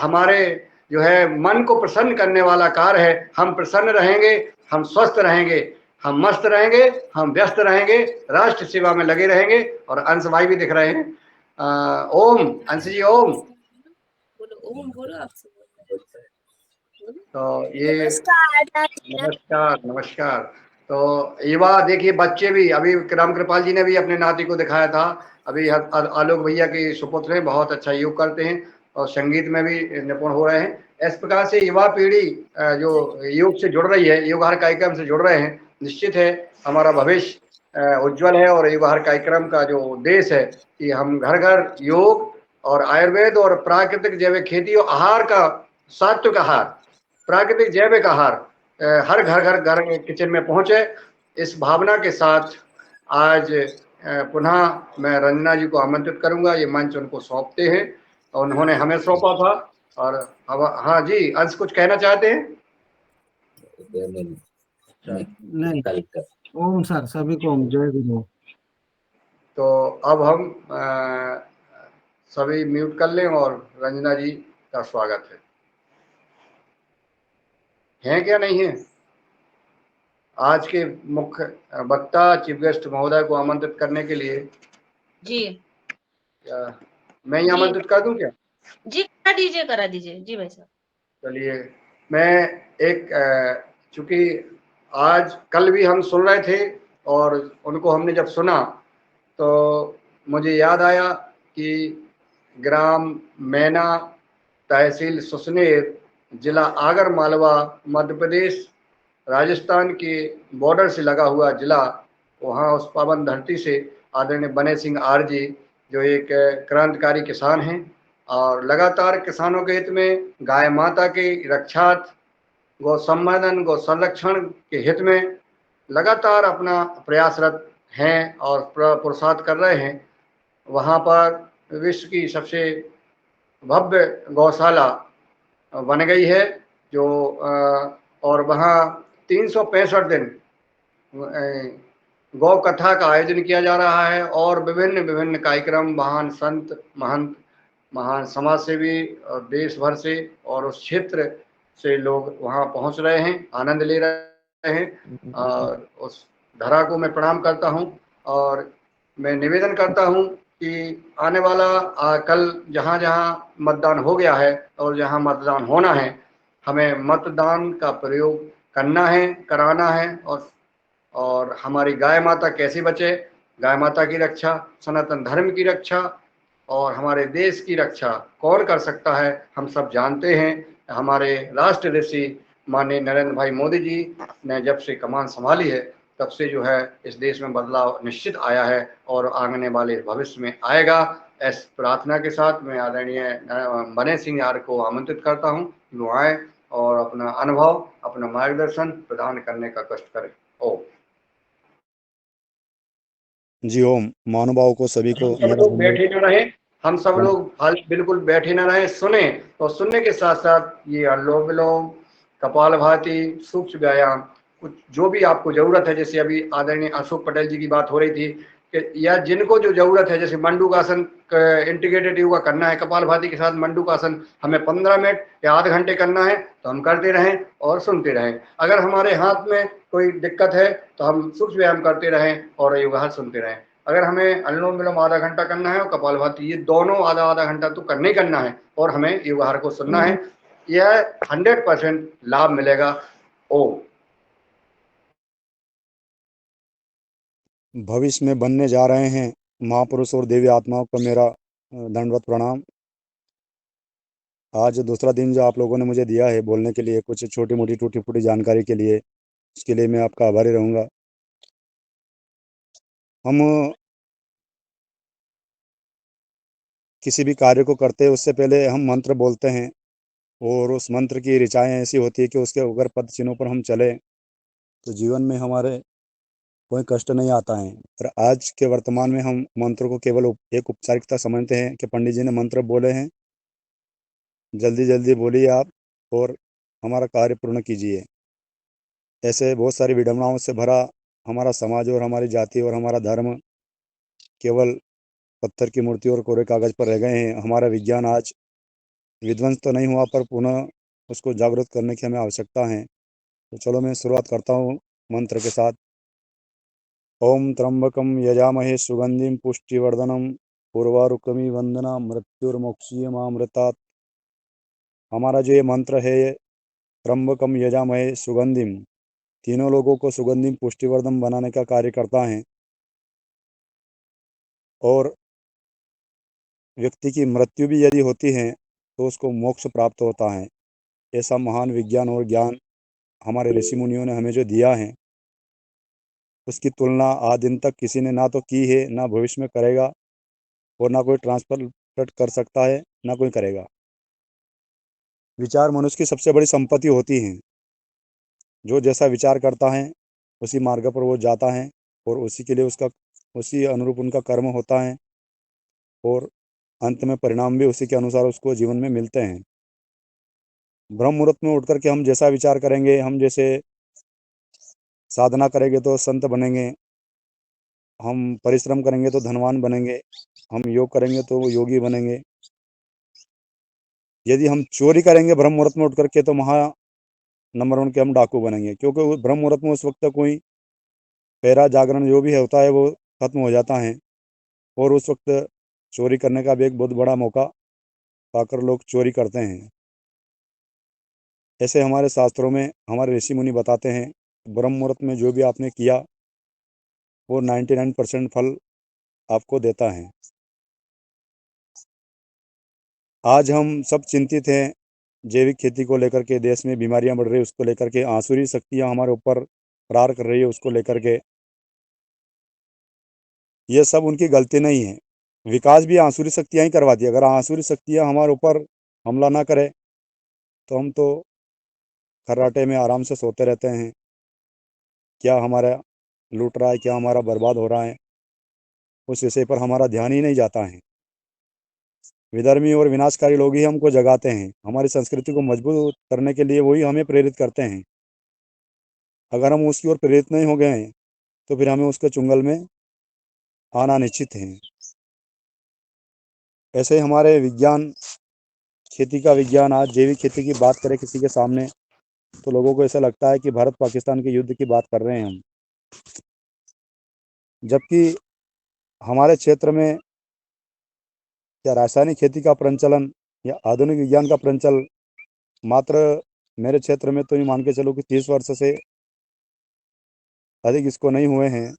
हमारे जो है मन को प्रसन्न करने वाला कार्य है। हम प्रसन्न रहेंगे, हम स्वस्थ रहेंगे, हम मस्त रहेंगे, हम व्यस्त रहेंगे, राष्ट्र सेवा में लगे रहेंगे। और अंश भाई भी दिख रहे हैं। ओम अंश जी, ओम। बोलो ओम, बोलो आप सब। तो ये नमस्कार। नमस्कार नमस्कार। तो युवा देखिए, बच्चे भी अभी राम कृपाल जी ने भी अपने नाती को दिखाया था। अभी आलोक भैया के सुपुत्र हैं, बहुत अच्छा योग करते हैं और संगीत में भी निपुण हो रहे हैं। इस प्रकार से युवा पीढ़ी जो योग से जुड़ रही है, योग हर कार्यक्रम से जुड़ रहे हैं, निश्चित है हमारा भविष्य उज्जवल है। और योग हर कार्यक्रम का जो उद्देश्य है कि हम घर घर योग और आयुर्वेद और प्राकृतिक जैविक खेती और आहार का, सात्विक आहार, प्राकृतिक जैविक आहार हर घर घर घर किचन में पहुंचे। इस भावना के साथ आज पुनः मैं रंजना जी को आमंत्रित करूंगा। ये मंच उनको सौंपते हैं और उन्होंने हमें सौंपा था। और हाँ जी, अंश कुछ कहना चाहते हैं? नहीं, ओम सर, सभी को ओम, जय गुरु। तो अब हम सभी म्यूट कर लें और रंजना जी का स्वागत है क्या नहीं है? आज के मुख्य वक्ता चीफ गेस्ट महोदय को आमंत्रित करने के लिए जी मैं ही जी आमंत्रित कर दूं क्या? जी, करा दीजिए जी भाई साहब। चलिए, मैं एक चूंकि आज कल भी हम सुन रहे थे और उनको हमने जब सुना तो मुझे याद आया कि ग्राम मैना, तहसील सुसनेर, जिला आगर मालवा, मध्य प्रदेश राजस्थान के बॉर्डर से लगा हुआ जिला, वहाँ उस पावन धरती से आदरणीय बने सिंह आर जी, जो एक क्रांतिकारी किसान हैं और लगातार किसानों के हित में, गाय माता की रक्षा, गौ संवर्धन, गौ संरक्षण के हित में लगातार अपना प्रयासरत हैं और पुरुषार्थ कर रहे हैं। वहाँ पर विश्व की सबसे भव्य गौशाला बन गई है, जो और वहाँ 365 दिन गौ कथा का आयोजन किया जा रहा है और विभिन्न विभिन्न कार्यक्रम, महान संत, महंत, महान समाज सेवी और देश भर से और उस क्षेत्र से लोग वहाँ पहुँच रहे हैं, आनंद ले रहे हैं। और उस धरा को मैं प्रणाम करता हूँ और मैं निवेदन करता हूँ कि आने वाला कल जहाँ जहाँ मतदान हो गया है और जहाँ मतदान होना है, हमें मतदान का प्रयोग करना है, कराना है। और हमारी गाय माता कैसे बचे, गाय माता की रक्षा, सनातन धर्म की रक्षा और हमारे देश की रक्षा कौन कर सकता है, हम सब जानते हैं। हमारे राष्ट्र ऋषि माननीय नरेंद्र भाई मोदी जी ने जब से कमान संभाली है, तब से जो है इस देश में बदलाव निश्चित आया है और आने वाले भविष्य में आएगा। इस प्रार्थना के साथ मैं आदरणीय बने सिंह यार को आमंत्रित करता हूँ कि वो आए और अपना अनुभव, अपना मार्गदर्शन प्रदान करने का कष्ट करें। ओ जी ओम। महानुभाव को सभी को हम सब मेरा लोग बैठे न रहे, हम सब लोग बिल्कुल बैठे न रहे, सुने और सुनने के साथ साथ ये अनुलोम विलोम, कपालभाति, सूक्ष्म व्यायाम, कुछ जो भी आपको जरूरत है, जैसे अभी आदरणीय अशोक पटेल जी की बात हो रही थी कि या जिनको जो जरूरत है, जैसे मंडूकासन इंटीग्रेटेड योगा करना है, कपालभाति के साथ मंडूकासन हमें 15 मिनट या आधे घंटे करना है, तो हम करते रहें और सुनते रहें। अगर हमारे हाथ में कोई दिक्कत है तो हम सूक्ष्म व्यायाम करते रहें और योगा सुनते रहें। अगर हमें अनुलोम विलोम आधा घंटा करना है और कपालभाति, ये दोनों आधा आधा घंटा तो करना ही करना है और हमें योगाहार को सुनना है। यह 100% लाभ मिलेगा। ओम। भविष्य में बनने जा रहे हैं महापुरुष और देवी आत्माओं को मेरा दंडवत प्रणाम। आज दूसरा दिन जो आप लोगों ने मुझे दिया है बोलने के लिए, कुछ छोटी मोटी टूटी फूटी जानकारी के लिए, उसके लिए मैं आपका आभारी रहूँगा। हम किसी भी कार्य को करते हैं उससे पहले हम मंत्र बोलते हैं और उस मंत्र की ऋचाएँ ऐसी होती है कि उसके अगर पद चिन्हों पर हम चलें तो जीवन में हमारे कोई कष्ट नहीं आता है। पर आज के वर्तमान में हम मंत्र को केवल एक औपचारिकता समझते हैं कि पंडित जी ने मंत्र बोले हैं, जल्दी जल्दी बोलिए आप और हमारा कार्य पूर्ण कीजिए। ऐसे बहुत सारी विडंबनाओं से भरा हमारा समाज और हमारी जाति और हमारा धर्म केवल पत्थर की मूर्ति और कोरे कागज पर रह गए हैं। हमारा विज्ञान आज विध्वंस तो नहीं हुआ, पर पुनः उसको जागृत करने की हमें आवश्यकता है। तो चलो मैं शुरुआत करता हूँ मंत्र के साथ। ओम त्र्यंबकम यजामहे सुगंधिम पुष्टिवर्धनम उर्वारुकमी वंदना मृत्युर्मुक्षीयमामृतात्। हमारा जो ये मंत्र है, त्र्यंबकम यजामहे सुगंधिम, तीनों लोगों को सुगंधिम पुष्टिवर्धन बनाने का कार्य करता है और व्यक्ति की मृत्यु भी यदि होती है तो उसको मोक्ष प्राप्त होता है। ऐसा महान विज्ञान और ज्ञान हमारे ऋषि मुनियों ने हमें जो दिया है, उसकी तुलना आज दिन तक किसी ने ना तो की है, ना भविष्य में करेगा, और ना कोई ट्रांसफर कर सकता है, ना कोई करेगा। विचार मनुष्य की सबसे बड़ी संपत्ति होती है। जो जैसा विचार करता है उसी मार्ग पर वो जाता है, और उसी के लिए उसी अनुरूप उनका कर्म होता है, और अंत में परिणाम भी उसी के अनुसार उसको जीवन में मिलते हैं। ब्रह्म मुहूर्त में उठ करके हम जैसा विचार करेंगे, हम जैसे साधना करेंगे तो संत बनेंगे, हम परिश्रम करेंगे तो धनवान बनेंगे, हम योग करेंगे तो योगी बनेंगे। यदि हम चोरी करेंगे ब्रह्म मुहूर्त में उठ करके तो नंबर 1 के हम डाकू बनेंगे, क्योंकि वो ब्रह्म मुहूर्त में उस वक्त कोई पहरा जागरण जो भी होता है वो खत्म हो जाता है, और उस वक्त चोरी करने का भी एक बहुत बड़ा मौका पाकर लोग चोरी करते हैं। ऐसे हमारे शास्त्रों में हमारे ऋषि मुनि बताते हैं, ब्रह्म मुहूर्त में जो भी आपने किया वो 99% फल आपको देता है। आज हम सब चिंतित हैं जैविक खेती को लेकर के, देश में बीमारियां बढ़ रही है उसको लेकर के, आसुरी शक्तियां हमारे ऊपर प्रहार कर रही है उसको लेकर के। ये सब उनकी गलती नहीं है, विकास भी आसुरी शक्तियां ही करवाती है। अगर आसुरी शक्तियां हमारे ऊपर हमला ना करे तो हम तो खर्राटे में आराम से सोते रहते हैं। क्या हमारा लूट रहा है, क्या हमारा बर्बाद हो रहा है, उस विषय पर हमारा ध्यान ही नहीं जाता है। विधर्मी और विनाशकारी लोग ही हमको जगाते हैं, हमारी संस्कृति को मजबूत करने के लिए वही हमें प्रेरित करते हैं। अगर हम उसकी ओर प्रेरित नहीं हो गए हैं तो फिर हमें उसके चुंगल में आना निश्चित है। ऐसे ही हमारे विज्ञान, खेती का विज्ञान, आज जैविक खेती की बात करें किसी के सामने तो लोगों को ऐसा लगता है कि भारत पाकिस्तान के युद्ध की बात कर रहे हैं हम, जबकि हमारे क्षेत्र में क्या रासायनिक खेती का प्रचलन या आधुनिक विज्ञान का प्रचलन मात्र, मेरे क्षेत्र में तो ये मान के चलो कि 30 वर्ष से अधिक इसको नहीं हुए हैं।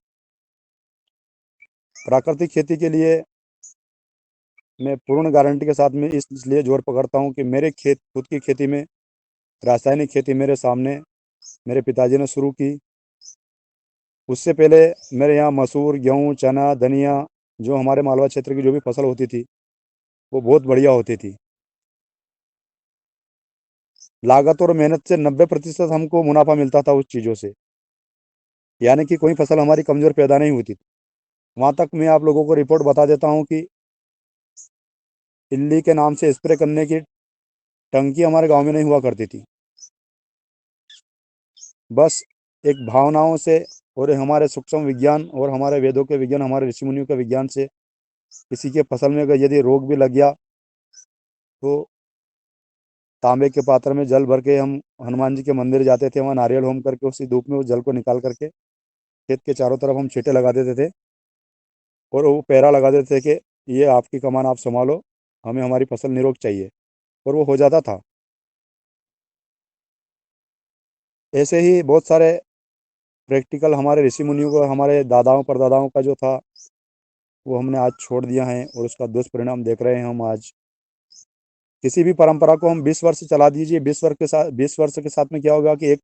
प्राकृतिक खेती के लिए मैं पूर्ण गारंटी के साथ में इसलिए जोर पकड़ता हूँ कि मेरे खुद की खेती में रासायनिक खेती मेरे सामने मेरे पिताजी ने शुरू की। उससे पहले मेरे यहाँ मसूर, गेहूँ, चना, धनिया, जो हमारे मालवा क्षेत्र की जो भी फसल होती थी वो बहुत बढ़िया होती थी। लागत और मेहनत से 90% हमको मुनाफा मिलता था उस चीज़ों से, यानी कि कोई फसल हमारी कमज़ोर पैदा नहीं होती थी। वहाँ तक मैं आप लोगों को रिपोर्ट बता देता हूँ कि इल्ली के नाम से स्प्रे करने की टंकी हमारे गांव में नहीं हुआ करती थी। बस एक भावनाओं से और हमारे सूक्ष्म विज्ञान और हमारे वेदों के विज्ञान, हमारे ऋषि मुनियों के विज्ञान से किसी के फसल में अगर यदि रोग भी लग गया तो तांबे के पात्र में जल भर के हम हनुमान जी के मंदिर जाते थे, वहाँ नारियल होम करके उसी धूप में उस जल को निकाल करके खेत के चारों तरफ हम छींटे लगा देते थे, और वो पहरा लगा देते थे कि ये आपकी कमान, आप संभालो, हमें हमारी फसल निरोग चाहिए, और वो हो जाता था। ऐसे ही बहुत सारे प्रैक्टिकल हमारे ऋषि मुनियों को, हमारे दादाओं परदादाओं का जो था वो हमने आज छोड़ दिया है, और उसका दुष्परिणाम देख रहे हैं हम आज। किसी भी परंपरा को हम 20 वर्ष चला दीजिए, 20 वर्ष के साथ में क्या होगा कि एक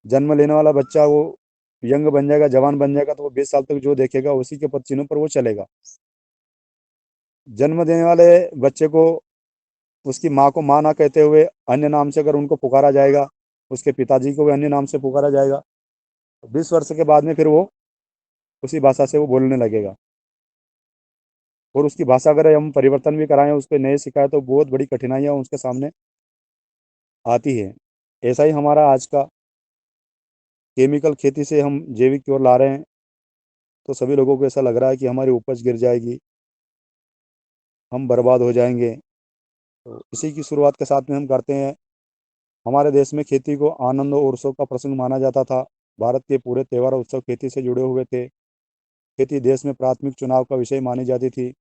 जन्म लेने वाला बच्चा वो यंग बन जाएगा, जवान बन जाएगा, तो वो 20 साल तक जो देखेगा उसी के पद चिन्हों पर वो चलेगा। जन्म देने वाले बच्चे को उसकी माँ को माँ ना कहते हुए अन्य नाम से अगर उनको पुकारा जाएगा, उसके पिताजी को भी अन्य नाम से पुकारा जाएगा, तो 20 वर्ष के बाद में फिर वो उसी भाषा से वो बोलने लगेगा। और उसकी भाषा अगर हम परिवर्तन भी कराएं, उसको नए सिखाएं, तो बहुत बड़ी कठिनाइयाँ उसके सामने आती है। ऐसा ही हमारा आज का केमिकल खेती से हम जैविक की ओर ला रहे हैं, तो सभी लोगों को ऐसा लग रहा है कि हमारी उपज गिर जाएगी, हम बर्बाद हो जाएंगे। तो इसी की शुरुआत के साथ में हम करते हैं। हमारे देश में खेती को आनंद और उत्सव का प्रसंग माना जाता था। भारत के पूरे त्यौहार और उत्सव खेती से जुड़े हुए थे। खेती देश में प्राथमिक चुनाव का विषय मानी जाती थी।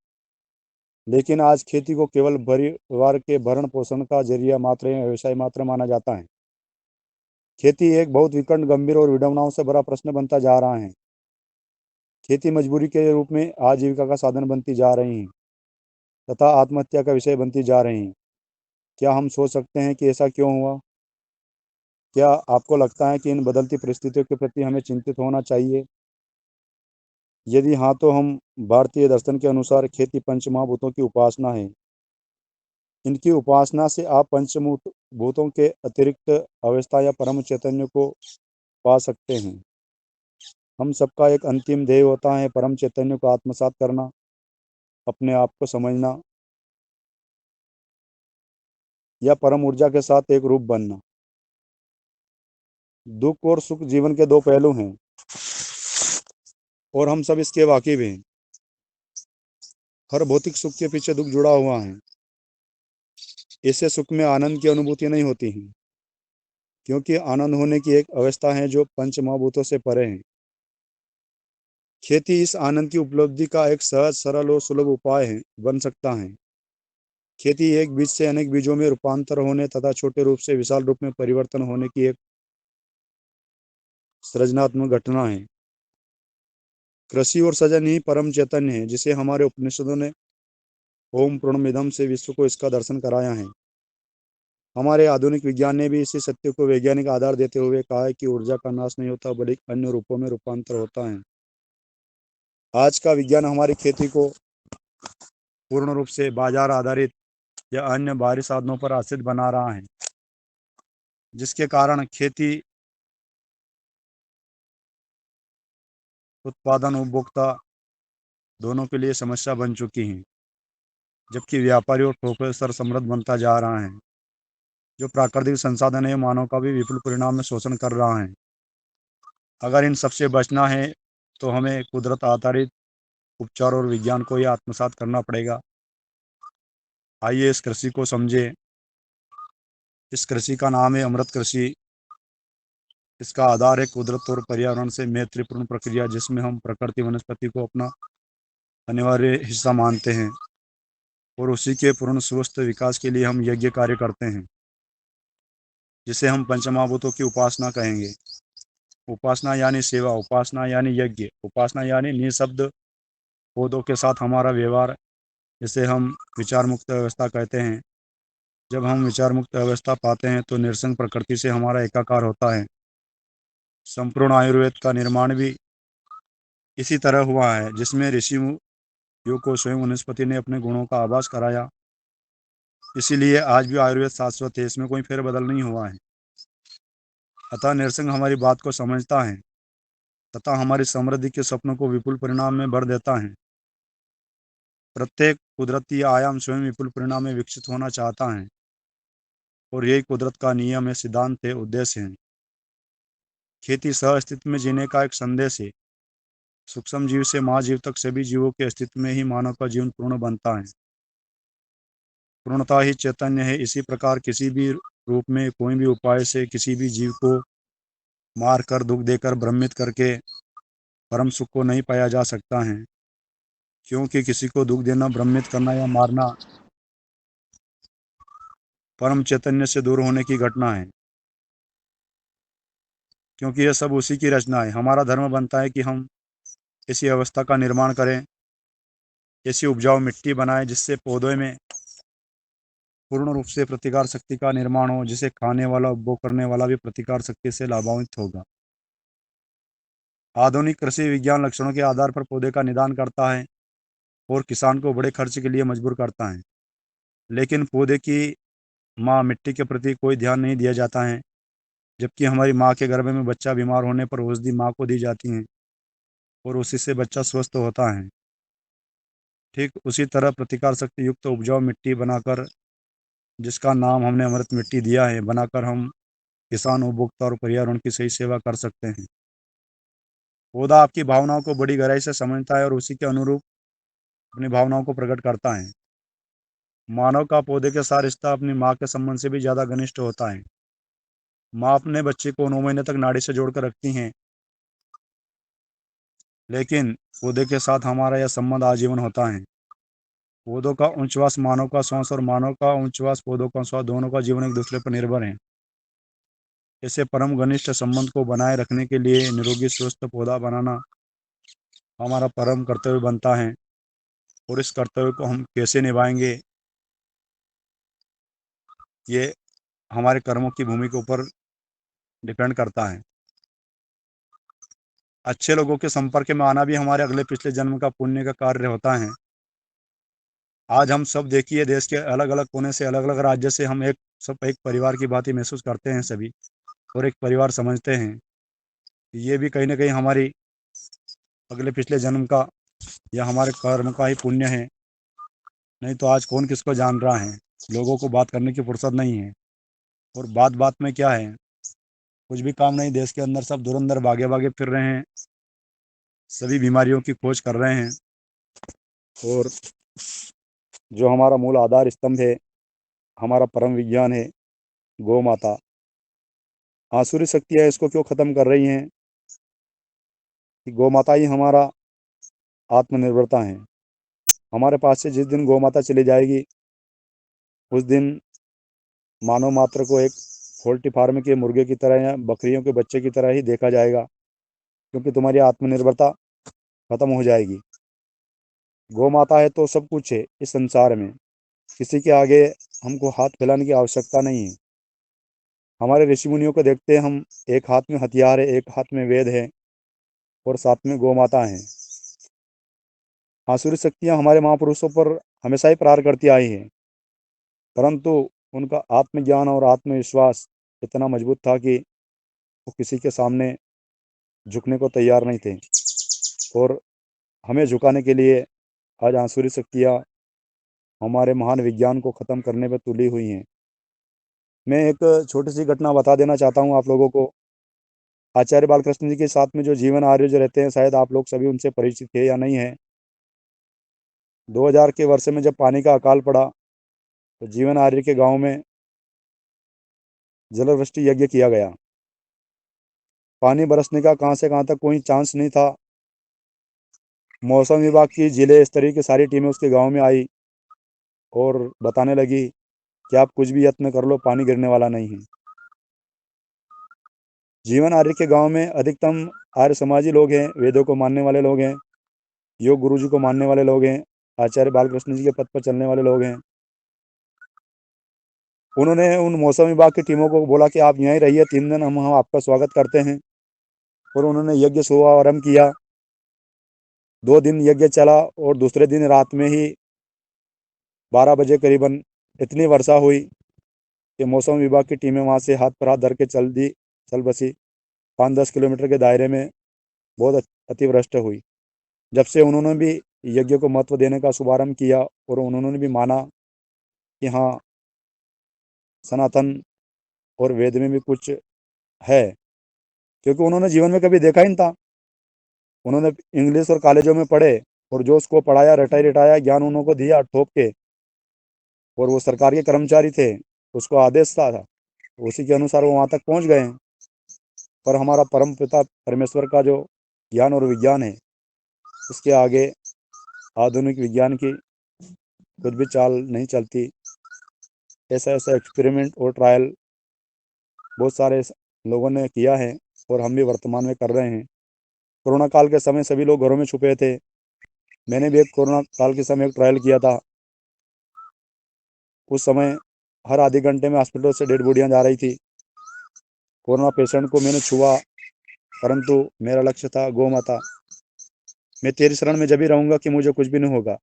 लेकिन आज खेती को केवल परिवार के भरण पोषण का जरिया मात्र या व्यवसाय मात्र माना जाता है। खेती एक बहुत विकट, गंभीर और विडंबनाओं से भरा प्रश्न बनता जा रहा है। खेती मजबूरी के रूप में आजीविका का साधन बनती जा रही है तथा आत्महत्या का विषय बनती जा रही है। क्या हम सोच सकते हैं कि ऐसा क्यों हुआ? क्या आपको लगता है कि इन बदलती परिस्थितियों के प्रति हमें चिंतित होना चाहिए? यदि हाँ, तो हम भारतीय दर्शन के अनुसार खेती पंचमहाभूतों की उपासना है। इनकी उपासना से आप पंचभूतों के अतिरिक्त अवस्था या परम चैतन्य को पा सकते हैं। हम सबका एक अंतिम ध्येय होता है, परम चैतन्य को आत्मसात करना, अपने आप को समझना या परम ऊर्जा के साथ एक रूप बनना। दुख और सुख जीवन के दो पहलू हैं और हम सब इसके वाकिफ हैं। हर भौतिक सुख के पीछे दुख जुड़ा हुआ है। इससे सुख में आनंद की अनुभूति नहीं होती है, क्योंकि आनंद होने की एक अवस्था है जो पंच महाभूतों से परे है। खेती इस आनंद की उपलब्धि का एक सहज, सरल और सुलभ उपाय बन सकता है। खेती एक बीज से अनेक बीजों में रूपांतर होने तथा छोटे रूप से विशाल रूप में परिवर्तन होने की एक सृजनात्मक घटना है। कृषि और सृजन ही परम चैतन्य है, जिसे हमारे उपनिषदों ने ओम पूर्णमिदं से विश्व को इसका दर्शन कराया है। हमारे आधुनिक विज्ञान ने भी इसी सत्य को वैज्ञानिक आधार देते हुए कहा है कि ऊर्जा का नाश नहीं होता, बल्कि अन्य रूपों में रूपांतर होता है। आज का विज्ञान हमारी खेती को पूर्ण रूप से बाजार आधारित या अन्य बाहरी साधनों पर आश्रित बना रहा है, जिसके कारण खेती उत्पादन उपभोक्ता दोनों के लिए समस्या बन चुकी है, जबकि व्यापारी और प्रोफेसर समृद्ध बनता जा रहा है, जो प्राकृतिक संसाधन है मानव का भी विपुल परिणाम में शोषण कर रहा है। अगर इन सबसे बचना है तो हमें कुदरत आधारित उपचार और विज्ञान को ही आत्मसात करना पड़ेगा। आइए इस कृषि को समझे। इस कृषि का नाम है अमृत कृषि। इसका आधार है कुदरत और पर्यावरण से मैत्रीपूर्ण प्रक्रिया, जिसमें हम प्रकृति वनस्पति को अपना अनिवार्य हिस्सा मानते हैं और उसी के पूर्ण स्वस्थ विकास के लिए हम यज्ञ कार्य करते हैं, जिसे हम पंचमहाभूतों की उपासना कहेंगे। उपासना यानी सेवा, उपासना यानी यज्ञ, उपासना यानी निःशब्द पौधों के साथ हमारा व्यवहार, जिसे हम विचार मुक्त अवस्था कहते हैं। जब हम विचार मुक्त अवस्था पाते हैं तो निरसंग प्रकृति से हमारा एकाकार होता है। संपूर्ण आयुर्वेद का निर्माण भी इसी तरह हुआ है, जिसमें ऋषि योग को स्वयं वनस्पति ने अपने गुणों का आभास कराया। इसीलिए आज भी आयुर्वेद शाश्वत है, इसमें कोई फेरबदल नहीं हुआ है। अतः निरसंग हमारी बात को समझता है तथा हमारी समृद्धि के सपनों को विपुल परिणाम में भर देता है। प्रत्येक कुदरती आयाम स्वयं विपुल परिणाम में विकसित होना चाहता है और यही कुदरत का नियम है, सिद्धांत है, उद्देश्य है। खेती सह अस्तित्व में जीने का एक संदेश है। सूक्ष्म जीव से महाजीव तक सभी जीवों के अस्तित्व में ही मानव का जीवन पूर्ण बनता है। पूर्णता ही चैतन्य है। इसी प्रकार किसी भी रूप में कोई भी उपाय से किसी भी जीव को मार कर, दुख देकर, भ्रमित करके परम सुख को नहीं पाया जा सकता है, क्योंकि किसी को दुख देना, भ्रमित करना या मारना परम चैतन्य से दूर होने की घटना है, क्योंकि यह सब उसी की रचना है। हमारा धर्म बनता है कि हम ऐसी अवस्था का निर्माण करें, ऐसी उपजाऊ मिट्टी बनाएं जिससे पौधों में पूर्ण रूप से प्रतिकार शक्ति का निर्माण हो, जिसे खाने वाला, उपभोग करने वाला भी प्रतिकार शक्ति से लाभान्वित होगा। आधुनिक कृषि विज्ञान लक्षणों के आधार पर पौधे का निदान करता है और किसान को बड़े खर्च के लिए मजबूर करता है, लेकिन पौधे की माँ मिट्टी के प्रति कोई ध्यान नहीं दिया जाता है। जबकि हमारी माँ के गर्भ में बच्चा बीमार होने पर औषधि माँ को दी जाती है और उसी से बच्चा स्वस्थ होता है। ठीक उसी तरह प्रतिकार शक्ति युक्त उपजाऊ मिट्टी बनाकर, जिसका नाम हमने अमृत मिट्टी दिया है, बनाकर हम किसान, उपभोक्ता और पर्यावरण की सही सेवा कर सकते हैं। पौधा आपकी भावनाओं को बड़ी गहराई से समझता है और उसी के अनुरूप अपनी भावनाओं को प्रकट करता है। मानव का पौधे के साथ रिश्ता अपनी माँ के संबंध से भी ज़्यादा घनिष्ठ होता है। माँ अपने बच्चे को 9 महीने तक नाड़ी से जोड़कर रखती हैं, लेकिन पौधे के साथ हमारा यह संबंध आजीवन होता है। पौधों का उच्छ्वास मानव का श्वास और मानव का उच्छ्वास पौधों का श्वास, दोनों का जीवन एक दूसरे पर निर्भर है। ऐसे परम घनिष्ठ संबंध को बनाए रखने के लिए निरोगी स्वस्थ पौधा बनाना हमारा परम कर्तव्य बनता है। और इस कर्तव्य को हम कैसे निभाएंगे, ये हमारे कर्मों की भूमि के ऊपर डिपेंड करता है। अच्छे लोगों के संपर्क में आना भी हमारे अगले पिछले जन्म का पुण्य का कार्य होता है। आज हम सब देखिए, देश के अलग अलग कोने से, अलग अलग राज्य से हम सब एक परिवार की भांति महसूस करते हैं सभी, और एक परिवार समझते हैं। ये भी कहीं ना कहीं हमारी अगले पिछले जन्म का या हमारे कर्म का ही पुण्य है। नहीं तो आज कौन किसको जान रहा है, लोगों को बात करने की फुर्सत नहीं है। और बात बात में क्या है, कुछ भी काम नहीं, देश के अंदर सब धुरंधर भागे भागे फिर रहे हैं, सभी बीमारियों की खोज कर रहे हैं। और जो हमारा मूल आधार स्तंभ है, हमारा परम विज्ञान है, गौ माता, आसुरी शक्तियाँ इसको क्यों ख़त्म कर रही हैं कि गौ माता ही हमारा आत्मनिर्भरता है। हमारे पास से जिस दिन गौ माता चली जाएगी, उस दिन मानव मात्र को एक पोल्ट्री फार्म के मुर्गे की तरह या बकरियों के बच्चे की तरह ही देखा जाएगा, क्योंकि तुम्हारी आत्मनिर्भरता खत्म हो जाएगी। गौ माता है तो सब कुछ है इस संसार में, किसी के आगे हमको हाथ फैलाने की आवश्यकता नहीं है। हमारे ऋषि मुनियों को देखते हैं हम, एक हाथ में हथियार है, एक हाथ में वेद है, और साथ में गौ माता है। आसुरी शक्तियाँ हमारे महापुरुषों पर हमेशा ही प्रहार करती आई हैं, परंतु उनका आत्मज्ञान और आत्मविश्वास इतना मजबूत था कि वो किसी के सामने झुकने को तैयार नहीं थे। और हमें झुकाने के लिए आज आसुरी शक्तियाँ हमारे महान विज्ञान को ख़त्म करने पर तुली हुई हैं। मैं एक छोटी सी घटना बता देना चाहता हूँ आप लोगों को। आचार्य बालकृष्ण जी के साथ में जो जीवन आर्य जो रहते हैं, शायद आप लोग सभी उनसे परिचित थे या नहीं है। 2000 के वर्ष में जब पानी का अकाल पड़ा, तो जीवन आर्य के गांव में जलवृष्टि यज्ञ किया गया। पानी बरसने का कहाँ से कहाँ तक कोई चांस नहीं था। मौसम विभाग की जिले स्तरीय की सारी टीमें उसके गांव में आई और बताने लगी कि आप कुछ भी यत्न कर लो, पानी गिरने वाला नहीं है। जीवन आर्य के गांव में अधिकतम आर्य समाजी लोग हैं, वेदों को मानने वाले लोग हैं, योग गुरु जी को मानने वाले लोग हैं, आचार्य बालकृष्ण जी के पथ पर चलने वाले लोग हैं। उन्होंने उन मौसम विभाग की टीमों को बोला कि आप यहीं रहिए, 3 दिन हम आपका स्वागत करते हैं। और उन्होंने यज्ञ शुभारंभ किया। 2 दिन यज्ञ चला और दूसरे दिन रात में ही 12 बजे करीबन इतनी वर्षा हुई कि मौसम विभाग की टीमें वहाँ से हाथ पर हाथ धर के चल बसी। 5-10 किलोमीटर के दायरे में बहुत अतिवृष्टि हुई। जब से उन्होंने भी यज्ञ को महत्व देने का शुभारंभ किया और उन्होंने भी माना कि हाँ, सनातन और वेद में भी कुछ है, क्योंकि उन्होंने जीवन में कभी देखा ही नहीं था। उन्होंने इंग्लिश और कॉलेजों में पढ़े और जो उसको पढ़ाया, रटाया ज्ञान उन्होंने दिया ठोक के, और वो सरकार के कर्मचारी थे, उसको आदेश था, उसी के अनुसार वो वहाँ तक पहुँच गए हैं। पर हमारा परम पिता परमेश्वर का जो ज्ञान और विज्ञान है, उसके आगे आधुनिक विज्ञान की कुछ भी चाल नहीं चलती। ऐसा एक्सपेरिमेंट और ट्रायल बहुत सारे लोगों ने किया है और हम भी वर्तमान में कर रहे हैं। कोरोना काल के समय सभी लोग घरों में छुपे थे। मैंने भी एक कोरोना काल के समय एक ट्रायल किया था। उस समय हर आधे घंटे में हॉस्पिटल से डेड बॉडियाँ जा रही थी। कोरोना पेशेंट को मैंने छुआ, परंतु मेरा लक्ष्य था गौ माता, मैं तेरी शरण में जब भी रहूँगा कि मुझे कुछ भी नहीं होगा।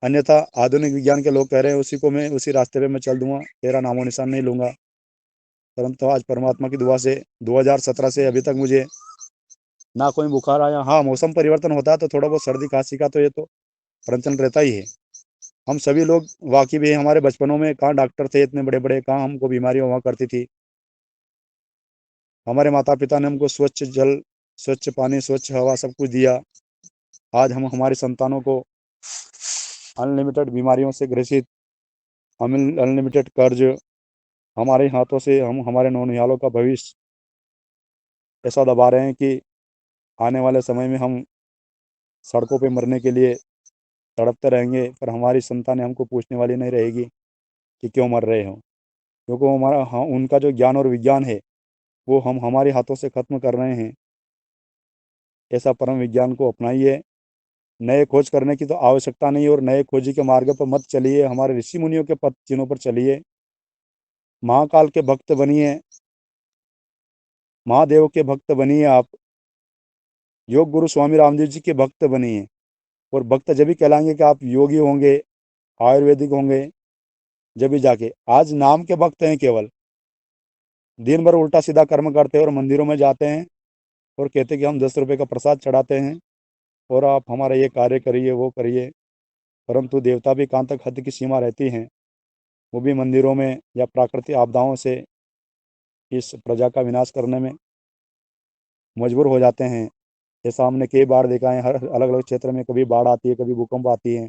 अन्यथा आधुनिक विज्ञान के लोग कह रहे हैं उसी को मैं उसी रास्ते पे मैं चल दूंगा, तेरा नामो निशान नहीं लूँगा। परंतु आज परमात्मा की दुआ से 2017 से अभी तक मुझे ना कोई बुखार आया। हाँ, मौसम परिवर्तन होता है तो थोड़ा बहुत सर्दी खांसी का तो ये तो प्रचलन रहता ही है। हम सभी लोग वाकिफ है, हमारे बचपनों में कहाँ डॉक्टर थे इतने बड़े बड़े, कहाँ हमको बीमारियाँ हुआ करती थी। हमारे माता पिता ने हमको स्वच्छ जल, स्वच्छ पानी, स्वच्छ हवा सब कुछ दिया। आज हम हमारे संतानों को अनलिमिटेड बीमारियों से ग्रसित अनलिमिटेड कर्ज हमारे हाथों से हम हमारे नौनिहालों का भविष्य ऐसा दबा रहे हैं कि आने वाले समय में हम सड़कों पे मरने के लिए तड़पते रहेंगे, पर हमारी संतानें हमको पूछने वाली नहीं रहेगी कि क्यों मर रहे हो, क्योंकि वो हमारा उनका जो ज्ञान और विज्ञान है वो हम हमारे हाथों से ख़त्म कर रहे हैं। ऐसा परम विज्ञान को अपनाइए। नए खोज करने की तो आवश्यकता नहीं, और नए खोजी के मार्ग पर मत चलिए, हमारे ऋषि मुनियों के पद चिन्हों पर चलिए। महाकाल के भक्त बनिए, महादेव के भक्त बनिए, आप योग गुरु स्वामी रामदेव जी के भक्त बनिए। और भक्त जब भी कहलाएंगे कि आप योगी होंगे, आयुर्वेदिक होंगे, जब भी जाके आज नाम के भक्त हैं, केवल दिन भर उल्टा सीधा कर्म करते हैं और मंदिरों में जाते हैं और कहते हैं कि हम 10 रुपये का प्रसाद चढ़ाते हैं और आप हमारा ये कार्य करिए, वो करिए। परंतु देवता भी कहाँ तक हद की सीमा रहती हैं, वो भी मंदिरों में या प्राकृतिक आपदाओं से इस प्रजा का विनाश करने में मजबूर हो जाते हैं। ऐसा हमने कई बार देखा है, हर अलग अलग क्षेत्र में कभी बाढ़ आती है, कभी भूकंप आती है,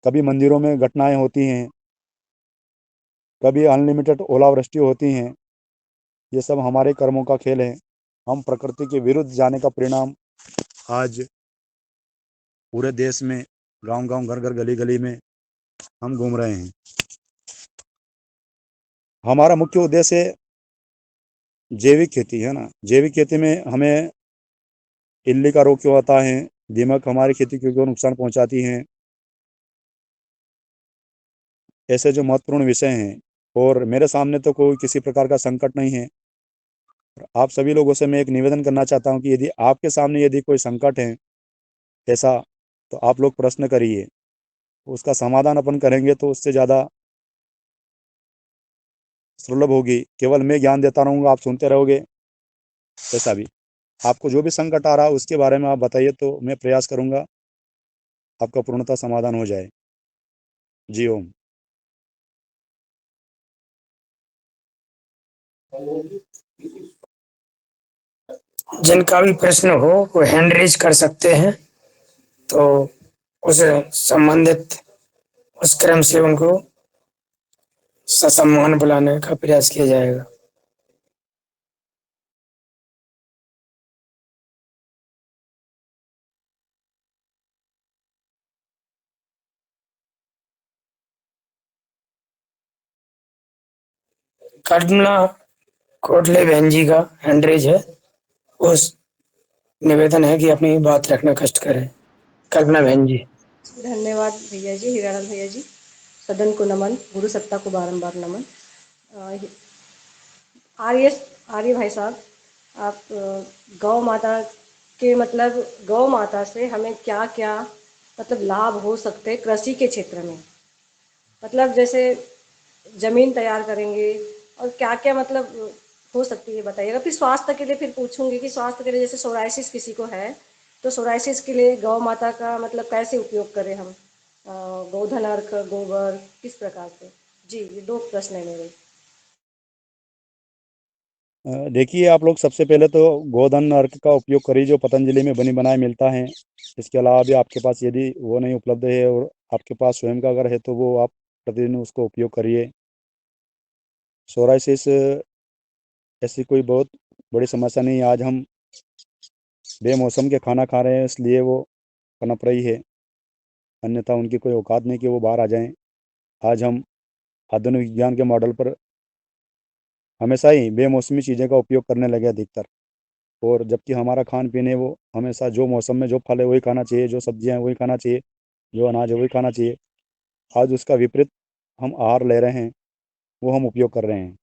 कभी मंदिरों में घटनाएं होती हैं, कभी अनलिमिटेड ओलावृष्टि होती हैं। ये सब हमारे कर्मों का खेल है। हम प्रकृति के विरुद्ध जाने का परिणाम आज पूरे देश में गांव गांव, घर घर, गली गली में हम घूम रहे हैं। हमारा मुख्य उद्देश्य जैविक खेती है ना। जैविक खेती में हमें इल्ली का रोग क्यों आता है, दीमक हमारी खेती को क्यों नुकसान पहुंचाती हैं, ऐसे जो महत्वपूर्ण विषय हैं। और मेरे सामने तो कोई किसी प्रकार का संकट नहीं है। आप सभी लोगों से मैं एक निवेदन करना चाहता हूं कि यदि आपके सामने यदि कोई संकट है ऐसा, तो आप लोग प्रश्न करिए, उसका समाधान अपन करेंगे तो उससे ज़्यादा सुलभ होगी। केवल मैं ज्ञान देता रहूँगा, आप सुनते रहोगे, ऐसा भी। आपको जो भी संकट आ रहा है उसके बारे में आप बताइए, तो मैं प्रयास करूँगा आपका पूर्णतः समाधान हो जाए। जी ओम। जिनका भी प्रश्न हो वो हैंड रेज कर सकते हैं, तो उस संबंधित उस क्रम से उनको ससम्मान बुलाने का प्रयास किया जाएगा। कल्पना कोटले बहन जी का हैंड रेज है, उस निवेदन है कि अपनी बात रखना कष्ट करें। कल्पना बहन जी। धन्यवाद भैया जी, हीरानंद भैया जी। सदन को नमन, गुरु सत्ता को बारंबार नमन। आर्य आर्य भाई साहब, आप गौ माता के मतलब गौ माता से हमें क्या क्या मतलब लाभ हो सकते हैं कृषि के क्षेत्र में, मतलब जैसे जमीन तैयार करेंगे और क्या क्या मतलब हो सकती है बताइएगा। फिर स्वास्थ्य के लिए फिर पूछूंगी कि स्वास्थ्य के लिए जैसे सोराइसिस किसी को है तो सोराइसिस के लिए गौ माता का मतलब कैसे उपयोग करें हम, गोधन अर्क, गोबर किस प्रकार से। जी, ये 2 प्रश्न है मेरे। देखिए, आप लोग सबसे पहले तो गोधन अर्क का उपयोग करिए, जो पतंजलि में बनी बनाए मिलता है। इसके अलावा भी आपके पास यदि वो नहीं उपलब्ध है और आपके पास स्वयं का अगर है तो वो आप प्रतिदिन उसको उपयोग करिए। सोराइसिस ऐसी कोई बहुत बड़ी समस्या नहीं है। आज हम बेमौसम के खाना खा रहे हैं इसलिए वो पनप रही है, अन्यथा उनकी कोई औकात नहीं कि वो बाहर आ जाएं। आज हम आधुनिक विज्ञान के मॉडल पर हमेशा ही बेमौसमी चीज़ें का उपयोग करने लगे अधिकतर, और जबकि हमारा खान पीन है वो हमेशा जो मौसम में जो फल है वही खाना चाहिए, जो सब्जियां हैं वही खाना चाहिए, जो अनाज है वही खाना चाहिए। आज उसका विपरीत हम आहार ले रहे हैं, वो हम उपयोग कर रहे हैं।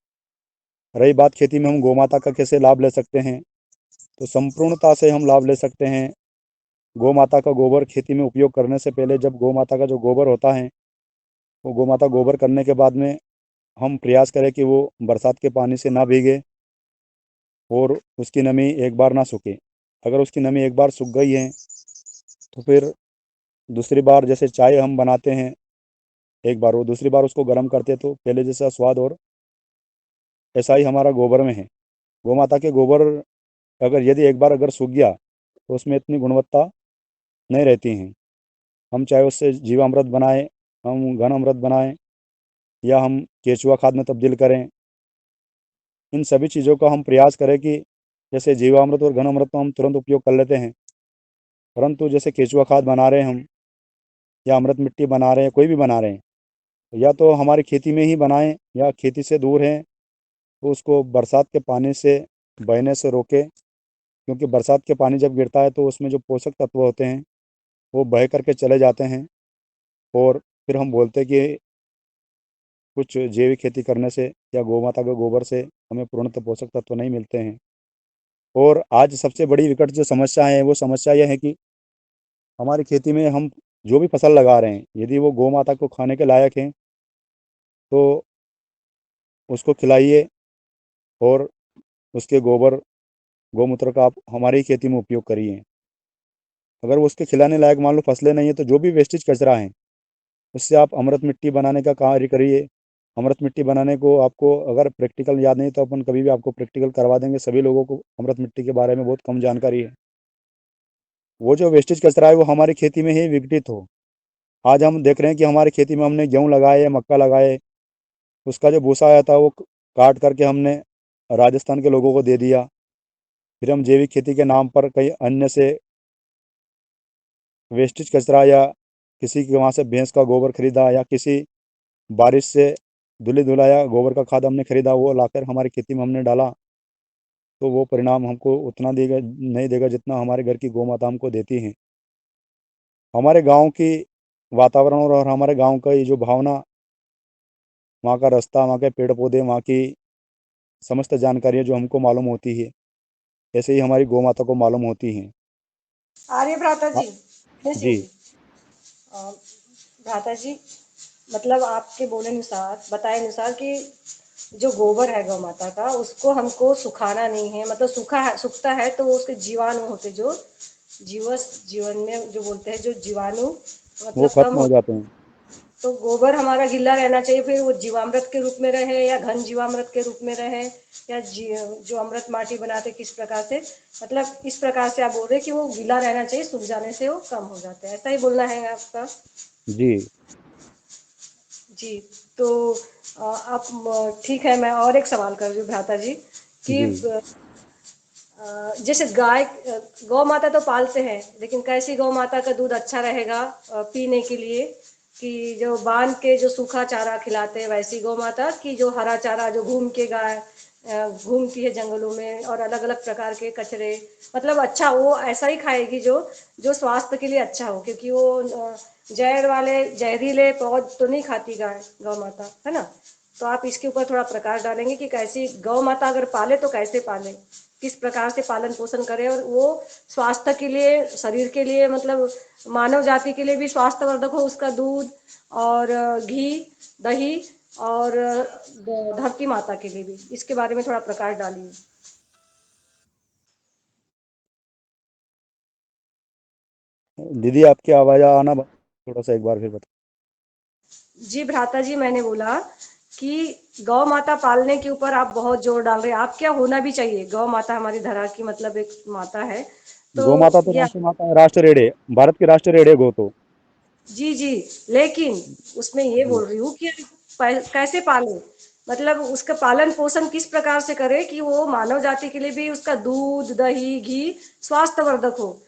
रही बात खेती में हम गौ माता का कैसे लाभ ले सकते हैं, तो संपूर्णता से हम लाभ ले सकते हैं। गौ माता का गोबर खेती में उपयोग करने से पहले, जब गौ माता का जो गोबर होता है वो गौ माता गोबर करने के बाद में हम प्रयास करें कि वो बरसात के पानी से ना भीगे और उसकी नमी एक बार ना सूखे। अगर उसकी नमी एक बार सूख गई है तो फिर दूसरी बार जैसे चाय हम बनाते हैं, एक बार वो दूसरी बार उसको गर्म करते तो पहले जैसा स्वाद, और ऐसा ही हमारा गोबर में है। गौ माता के गोबर अगर यदि एक बार अगर सूख गया तो उसमें इतनी गुणवत्ता नहीं रहती हैं। हम चाहे उससे जीवामृत बनाएं, हम घन अमृत बनाएं, या हम केचुआ खाद में तब्दील करें। इन सभी चीज़ों का हम प्रयास करें कि जैसे जीवामृत और घन अमृत तो हम तुरंत उपयोग कर लेते हैं, परंतु जैसे केचुआ खाद बना रहे हैं हम, या अमृत मिट्टी बना रहे हैं, कोई भी बना रहे हैं, या तो हमारी खेती में ही बनाएं, या खेती से दूर हैं तो उसको बरसात के पानी से बहने से रोकें, क्योंकि बरसात के पानी जब गिरता है तो उसमें जो पोषक तत्व होते हैं वो बह करके चले जाते हैं, और फिर हम बोलते हैं कि कुछ जैविक खेती करने से या गौ माता के गोबर से हमें पूर्णतः पोषक तत्व नहीं मिलते हैं। और आज सबसे बड़ी विकट जो समस्या है वो समस्या यह है कि हमारी खेती में हम जो भी फसल लगा रहे हैं, यदि वो गौ माता को खाने के लायक हैं तो उसको खिलाइए, और उसके गोबर गौमूत्र का आप हमारी खेती में उपयोग करिए। अगर वो उसके खिलाने लायक मान लो फसलें नहीं है तो जो भी वेस्टेज कचरा है उससे आप अमृत मिट्टी बनाने का कार्य करिए। अमृत मिट्टी बनाने को आपको अगर प्रैक्टिकल याद नहीं तो अपन कभी भी आपको प्रैक्टिकल करवा देंगे। सभी लोगों को अमृत मिट्टी के बारे में बहुत कम जानकारी है। वो जो वेस्टेज कचरा है वो हमारी खेती में ही विघटित हो। आज हम देख रहे हैं कि हमारी खेती में हमने गेहूँ लगाए या मक्का लगाए, उसका जो भूसा आया था वो काट करके हमने राजस्थान के लोगों को दे दिया। फिर हम जैविक खेती के नाम पर कई अन्य से वेस्टेज कचरा, या किसी के वहाँ से भैंस का गोबर खरीदा, या किसी बारिश से धुले धुलाया गोबर का खाद हमने खरीदा, वो लाकर हमारी खेती में हमने डाला, तो वो परिणाम हमको उतना देगा नहीं देगा जितना हमारे घर की गौ माता हमको देती हैं। हमारे गांव की वातावरण और हमारे गांव का ये जो भावना, वहाँ का रास्ता, वहाँ के पेड़ पौधे, वहाँ की समस्त जानकारियाँ जो हमको मालूम होती है, ऐसे ही हमारी गौ माता को मालूम होती हैं। आर्य भ्राता हाँ, जी, गणेश सिंह जी जी, अ, भ्राता जी, मतलब आपके बोले अनुसार, बताए अनुसार कि जो गोबर है गौ माता का उसको हमको सुखाना नहीं है, मतलब सूखा है, सूखता है तो वो उसके जीवाणु होते जो जीवन में जो बोलते हैं जो जीवाणु वो मतलब कम खत्म हो। हो जाते हैं। तो गोबर हमारा गीला रहना चाहिए, फिर वो जीवामृत के रूप में रहे या घन जीवामृत के रूप में रहे, या जो अमृत माटी बनाते किस प्रकार से, मतलब इस प्रकार से आप बोल रहे कि वो गीला रहना चाहिए, सूख जाने से वो कम हो जाता है, ऐसा ही बोलना है आपका? जी जी। तो आप ठीक है, मैं और एक सवाल कर रही हूँ भ्राता जी कि जी जैसे गौ माता तो पालते हैं, लेकिन कैसी गौ माता का दूध अच्छा रहेगा पीने के लिए, कि जो बांध के जो सूखा चारा खिलाते हैं वैसी गौ माता, कि जो हरा चारा जो घूम के गाय घूमती है जंगलों में और अलग अलग प्रकार के कचरे, मतलब अच्छा वो ऐसा ही खाएगी जो जो स्वास्थ्य के लिए अच्छा हो, क्योंकि वो जहर वाले जहरीले पौध तो नहीं खाती गाय गौ माता, है ना? तो आप इसके ऊपर थोड़ा प्रकाश डालेंगे कि कैसी गौ माता अगर पाले तो कैसे पाले, किस प्रकार से पालन पोषण करें, और वो स्वास्थ्य के लिए, शरीर के लिए, मतलब मानव जाति के लिए भी स्वास्थ्यवर्धक हो उसका दूध, और घी, दही, और धरती माता के लिए भी, इसके बारे में थोड़ा प्रकाश डालिए। दीदी, आपकी आवाज़ आना थोड़ा सा एक बार फिर बता। जी भ्राता जी, मैंने बोला कि गौ माता पालने के ऊपर आप बहुत जोर डाल रहे हैं, आप क्या होना भी चाहिए, गौ माता हमारी धरा की मतलब एक माता है, तो गौ माता तो ये राष्ट्र माता है, राष्ट्र रेड़े, भारत की राष्ट्र रेड़े गौ तो। जी जी, लेकिन उसमें ये जी बोल रही हूँ कि कैसे पाले, मतलब उसका पालन पोषण किस प्रकार से करे कि वो मानव जाति के लिए भी उसका दूध, दही, घी स्वास्थ्यवर्धक हो।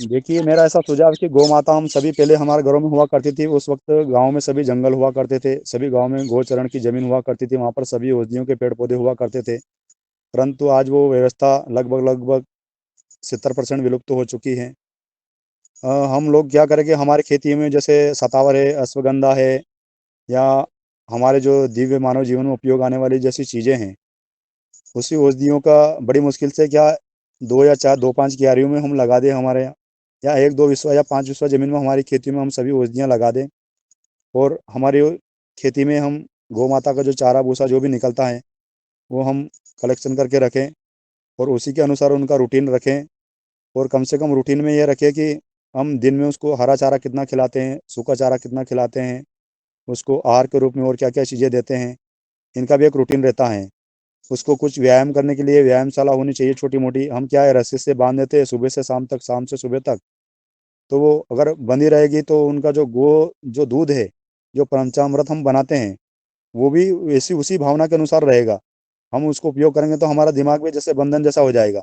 देखिए, मेरा ऐसा सुझाव है कि गौ माता हम सभी पहले हमारे घरों में हुआ करती थी। उस वक्त गांव में सभी जंगल हुआ करते थे, सभी गांव में गोचरण की जमीन हुआ करती थी, वहां पर सभी औषधियों के पेड़ पौधे हुआ करते थे। परंतु आज वो व्यवस्था लगभग लगभग 70% विलुप्त हो चुकी है। हम लोग क्या करें कि हमारी खेती में जैसे सतावर है, अश्वगंधा है, या हमारे जो दिव्य मानव जीवन में उपयोग आने वाली जैसी चीज़ें हैं, उसी औषधियों का बड़ी मुश्किल से क्या 2 या 4, 2-5 क्यारियों में हम लगा दें हमारे यहाँ, या 1-2 विस्वा या 5 विस्वा ज़मीन में हमारी खेती में हम सभी औषधियाँ लगा दें, और हमारी खेती में हम गौ माता का जो चारा भूसा जो भी निकलता है वो हम कलेक्शन करके रखें, और उसी के अनुसार उनका रूटीन रखें। और कम से कम रूटीन में ये रखें कि हम दिन में उसको हरा चारा कितना खिलाते हैं, सूखा चारा कितना खिलाते हैं, उसको आहार के रूप में और क्या क्या चीज़ें देते हैं, इनका भी एक रूटीन रहता है। उसको कुछ व्यायाम करने के लिए व्यायामशाला होनी चाहिए छोटी मोटी। हम क्या है, रस्सी से बांध देते हैं सुबह से शाम तक, शाम से सुबह तक, तो वो अगर बंधी रहेगी तो उनका जो दूध है जो पंचामृत हम बनाते हैं वो भी ऐसी उसी भावना के अनुसार रहेगा। हम उसको उपयोग करेंगे तो हमारा दिमाग भी जैसे बंधन जैसा हो जाएगा।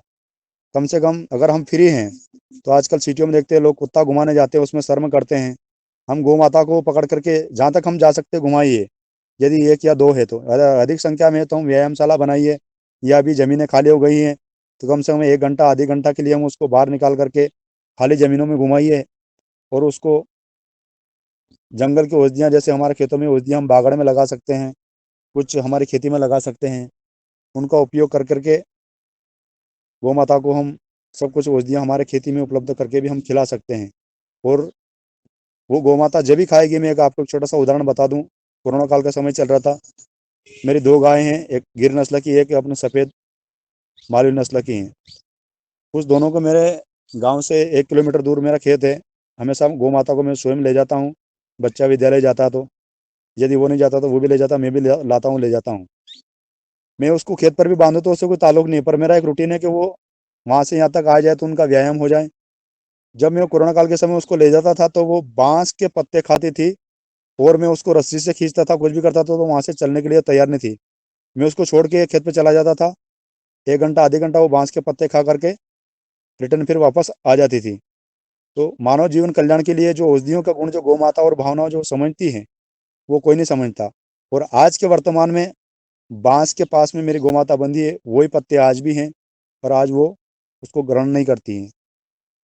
कम से कम अगर हम फ्री हैं तो आजकल सिटियों में देखते हैं लोग कुत्ता घुमाने जाते हैं, उसमें शर्म करते हैं। हम गौ माता को पकड़ करके जहाँ तक हम जा सकते घुमाइए। यदि 1 या 2 है तो अधिक संख्या में है तो हम व्यायामशाला बनाइए, या अभी ज़मीनें खाली हो गई हैं तो कम से कम 1 घंटा आधे घंटा के लिए हम उसको बाहर निकाल करके खाली ज़मीनों में घुमाइए। और उसको जंगल की औषधियाँ, जैसे हमारे खेतों में औषधियाँ हम बागड़ में लगा सकते हैं, कुछ हमारी खेती में लगा सकते हैं, उनका उपयोग कर करके गौ माता को हम सब कुछ औषधियाँ हमारे खेती में उपलब्ध करके भी हम खिला सकते हैं। और वो गौ माता जब भी खाएगी, मैं एक आपको एक छोटा सा उदाहरण बता दूं। कोरोना काल का समय चल रहा था, मेरी 2 गायें हैं, एक गिर नस्ल की, एक अपने सफ़ेद मालवी नस्ल की हैं। उस दोनों को मेरे गांव से 1 किलोमीटर दूर मेरा खेत है। हमेशा गौ माता को मैं स्वयं ले जाता हूँ। बच्चा विद्यालय जाता तो, यदि वो नहीं जाता तो वो भी ले जाता, मैं भी लाता हूँ ले जाता हूँ। मैं उसको खेत पर भी बांधूँ तो उससे कोई ताल्लुक नहीं है, पर मेरा एक रूटीन है कि वो वहाँ से यहाँ तक आ जाए तो उनका व्यायाम हो जाए। जब मैं कोरोना काल के समय उसको ले जाता था तो वो बांस के पत्ते खाती थी, और मैं उसको रस्सी से खींचता था, कुछ भी करता था तो वहाँ से चलने के लिए तैयार नहीं थी। मैं उसको छोड़ के खेत पे चला जाता था, 1 घंटा आधे घंटा वो बांस के पत्ते खा करके रिटर्न फिर वापस आ जाती थी। तो मानव जीवन कल्याण के लिए जो औषधियों का गुण जो गौ माता और भावनाओं जो समझती हैं, वो कोई नहीं समझता। और आज के वर्तमान में बांस के पास में मेरी गौ माता बंधी है, वही पत्ते आज भी हैं, पर आज वो उसको ग्रहण नहीं करती हैं।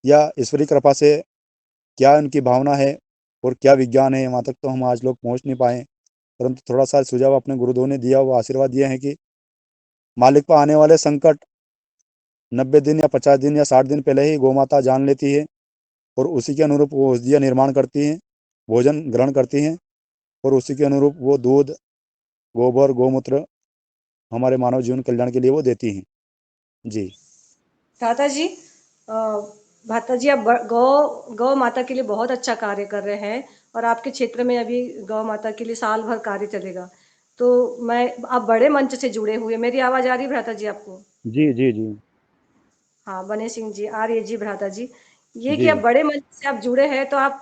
या ईश्वरीय कृपा से क्या उनकी भावना है और क्या विज्ञान है, वहाँ तक तो हम आज लोग पहुँच नहीं पाए। परंतु थोड़ा सा सुझाव अपने गुरुदेव ने दिया, वो आशीर्वाद दिया है कि मालिक पर आने वाले संकट 90 दिन या 50 दिन या 60 दिन पहले ही गौ माता जान लेती है, और उसी के अनुरूप वो औषधियाँ निर्माण करती हैं, भोजन ग्रहण करती हैं, और उसी के अनुरूप वो दूध, गोबर, गौमूत्र हमारे मानव जीवन कल्याण के लिए वो देती हैं। जी। भ्राता जी, भ्राता जी, आप गौ गौ माता के लिए बहुत अच्छा कार्य कर रहे हैं, और आपके क्षेत्र में अभी गौ माता के लिए साल भर कार्य चलेगा। तो आप बड़े मंच से जुड़े हुए, मेरी आवाज़ आ रही है भ्राता जी आपको? जी, जी, जी। हाँ, बने सिंह जी, आ रही है जी भ्राता जी। ये कि जी। आप बड़े मंच से आप जुड़े हैं, तो आप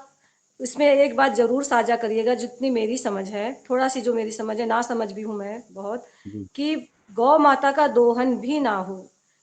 इसमें एक बात ज़रूर साझा करिएगा, जितनी मेरी समझ है, थोड़ा-सी जो मेरी समझ है, नासमझ भी हूँ मैं बहुत, जी। कि गौ माता का दोहन भी ना हो।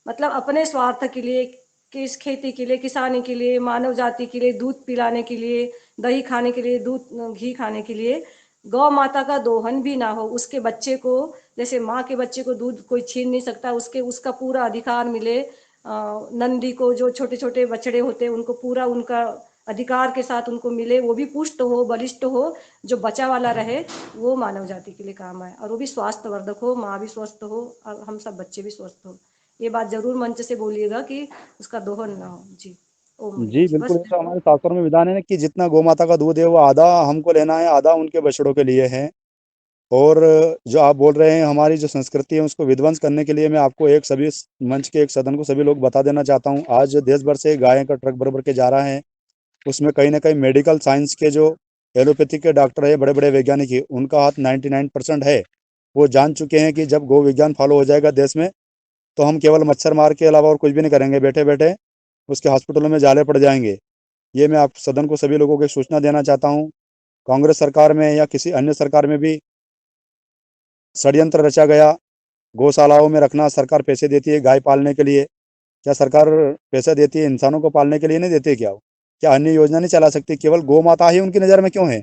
मतलब अपने स्वार्थ के लिए, किस खेती के लिए, किसानी के लिए, मानव जाति के लिए, दूध पिलाने के लिए, दही खाने के लिए, दूध घी खाने के लिए गौ माता का दोहन भी ना हो। उसके बच्चे को, जैसे माँ के बच्चे को दूध कोई छीन नहीं सकता, उसका पूरा अधिकार मिले। नंदी को, जो छोटे-छोटे बछड़े होते हैं, उनको पूरा उनका अधिकार के साथ उनको मिले, वो भी पुष्ट हो, बलिष्ठ हो, जो बचा वाला रहे, वो मानव जाति के लिए काम आए, और वो भी स्वास्थ्यवर्धक हो, माँ भी स्वस्थ हो और हम सब बच्चे भी स्वस्थ हो। ये बात ज़रूर मंच से बोलिएगा कि उसका दोहन ना हो। जी, ओम हरि जी, जी, बिल्कुल, बस ये तो हमारे शास्त्रों में विधान है ना कि जितना गौ माता का दूध है वो आधा हमको लेना है, आधा उनके बछड़ों के लिए है। और जो आप बोल रहे हैं हमारी जो संस्कृति है उसको विध्वंस करने के लिए मैं आपको एक सभी मंच के एक सदन को सभी लोग बता देना चाहता हूँ। आज देश भर से गायें का ट्रक भर-भर के जा रहा है। उसमें कहीं न कहीं मेडिकल साइंस के जो एलोपैथी के डॉक्टर हैं, बड़े-बड़े वैज्ञानिक हैं, उनका हाथ 99% है। वो जान चुके हैं कि जब गौ विज्ञान फॉलो हो जाएगा देश में, तो हम केवल मच्छर मार के अलावा और कुछ भी नहीं करेंगे। बैठे-बैठे उसके हॉस्पिटलों में जाले पड़ जाएँगे। ये मैं आप सदन को सभी लोगों को एक सूचना देना चाहता हूँ। कांग्रेस सरकार में या किसी अन्य सरकार में भी षड्यंत्र रचा गया। गौशालाओं में रखना, सरकार पैसे देती है गाय पालने के लिए। क्या सरकार पैसा देती है इंसानों को पालने के लिए नहीं देती क्या? क्या अन्य योजना नहीं चला सकती? केवल गौ माता ही उनकी नज़र में क्यों है?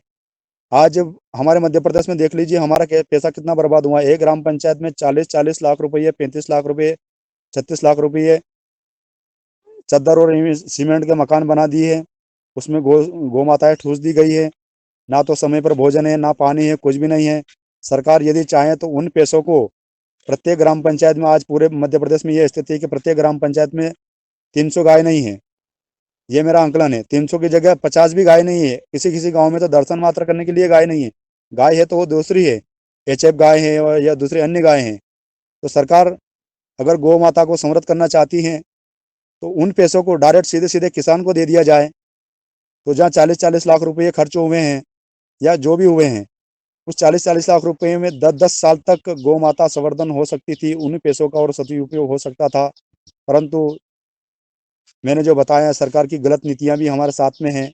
आज हमारे मध्य प्रदेश में देख लीजिए हमारा पैसा कितना बर्बाद हुआ है। एक ग्राम पंचायत में 40-40 लाख रुपये, 35 लाख रुपये, 36 लाख रुपये चद्दर और सीमेंट के मकान बना दिए हैं। उसमें गौ माताएं ठूस दी गई है। ना तो समय पर भोजन है, ना पानी है, कुछ भी नहीं है। सरकार यदि चाहे तो उन पैसों को प्रत्येक ग्राम पंचायत में, आज पूरे मध्य प्रदेश में ये स्थिति है कि प्रत्येक ग्राम पंचायत में 300 गाय नहीं है। ये मेरा आंकलन है। 300 की जगह 50 भी गाय नहीं है। किसी-किसी गाँव में तो दर्शन मात्र करने के लिए गाय नहीं है। गाय है तो वो दूसरी है, एचएफ गाय है या दूसरी अन्य गाय हैं। तो सरकार अगर गौ माता को समृद्ध करना चाहती है, तो उन पैसों को डायरेक्ट सीधे-सीधे किसान को दे दिया जाए। तो जहाँ 40-40 लाख रुपये खर्च हुए हैं या जो भी हुए हैं, उस 40-40 लाख रुपए में 10-10 साल तक गौ माता संवर्धन हो सकती थी। उन्हीं पैसों का और सदुपयोग हो सकता था। परंतु मैंने जो बताया सरकार की गलत नीतियाँ भी हमारे साथ में हैं,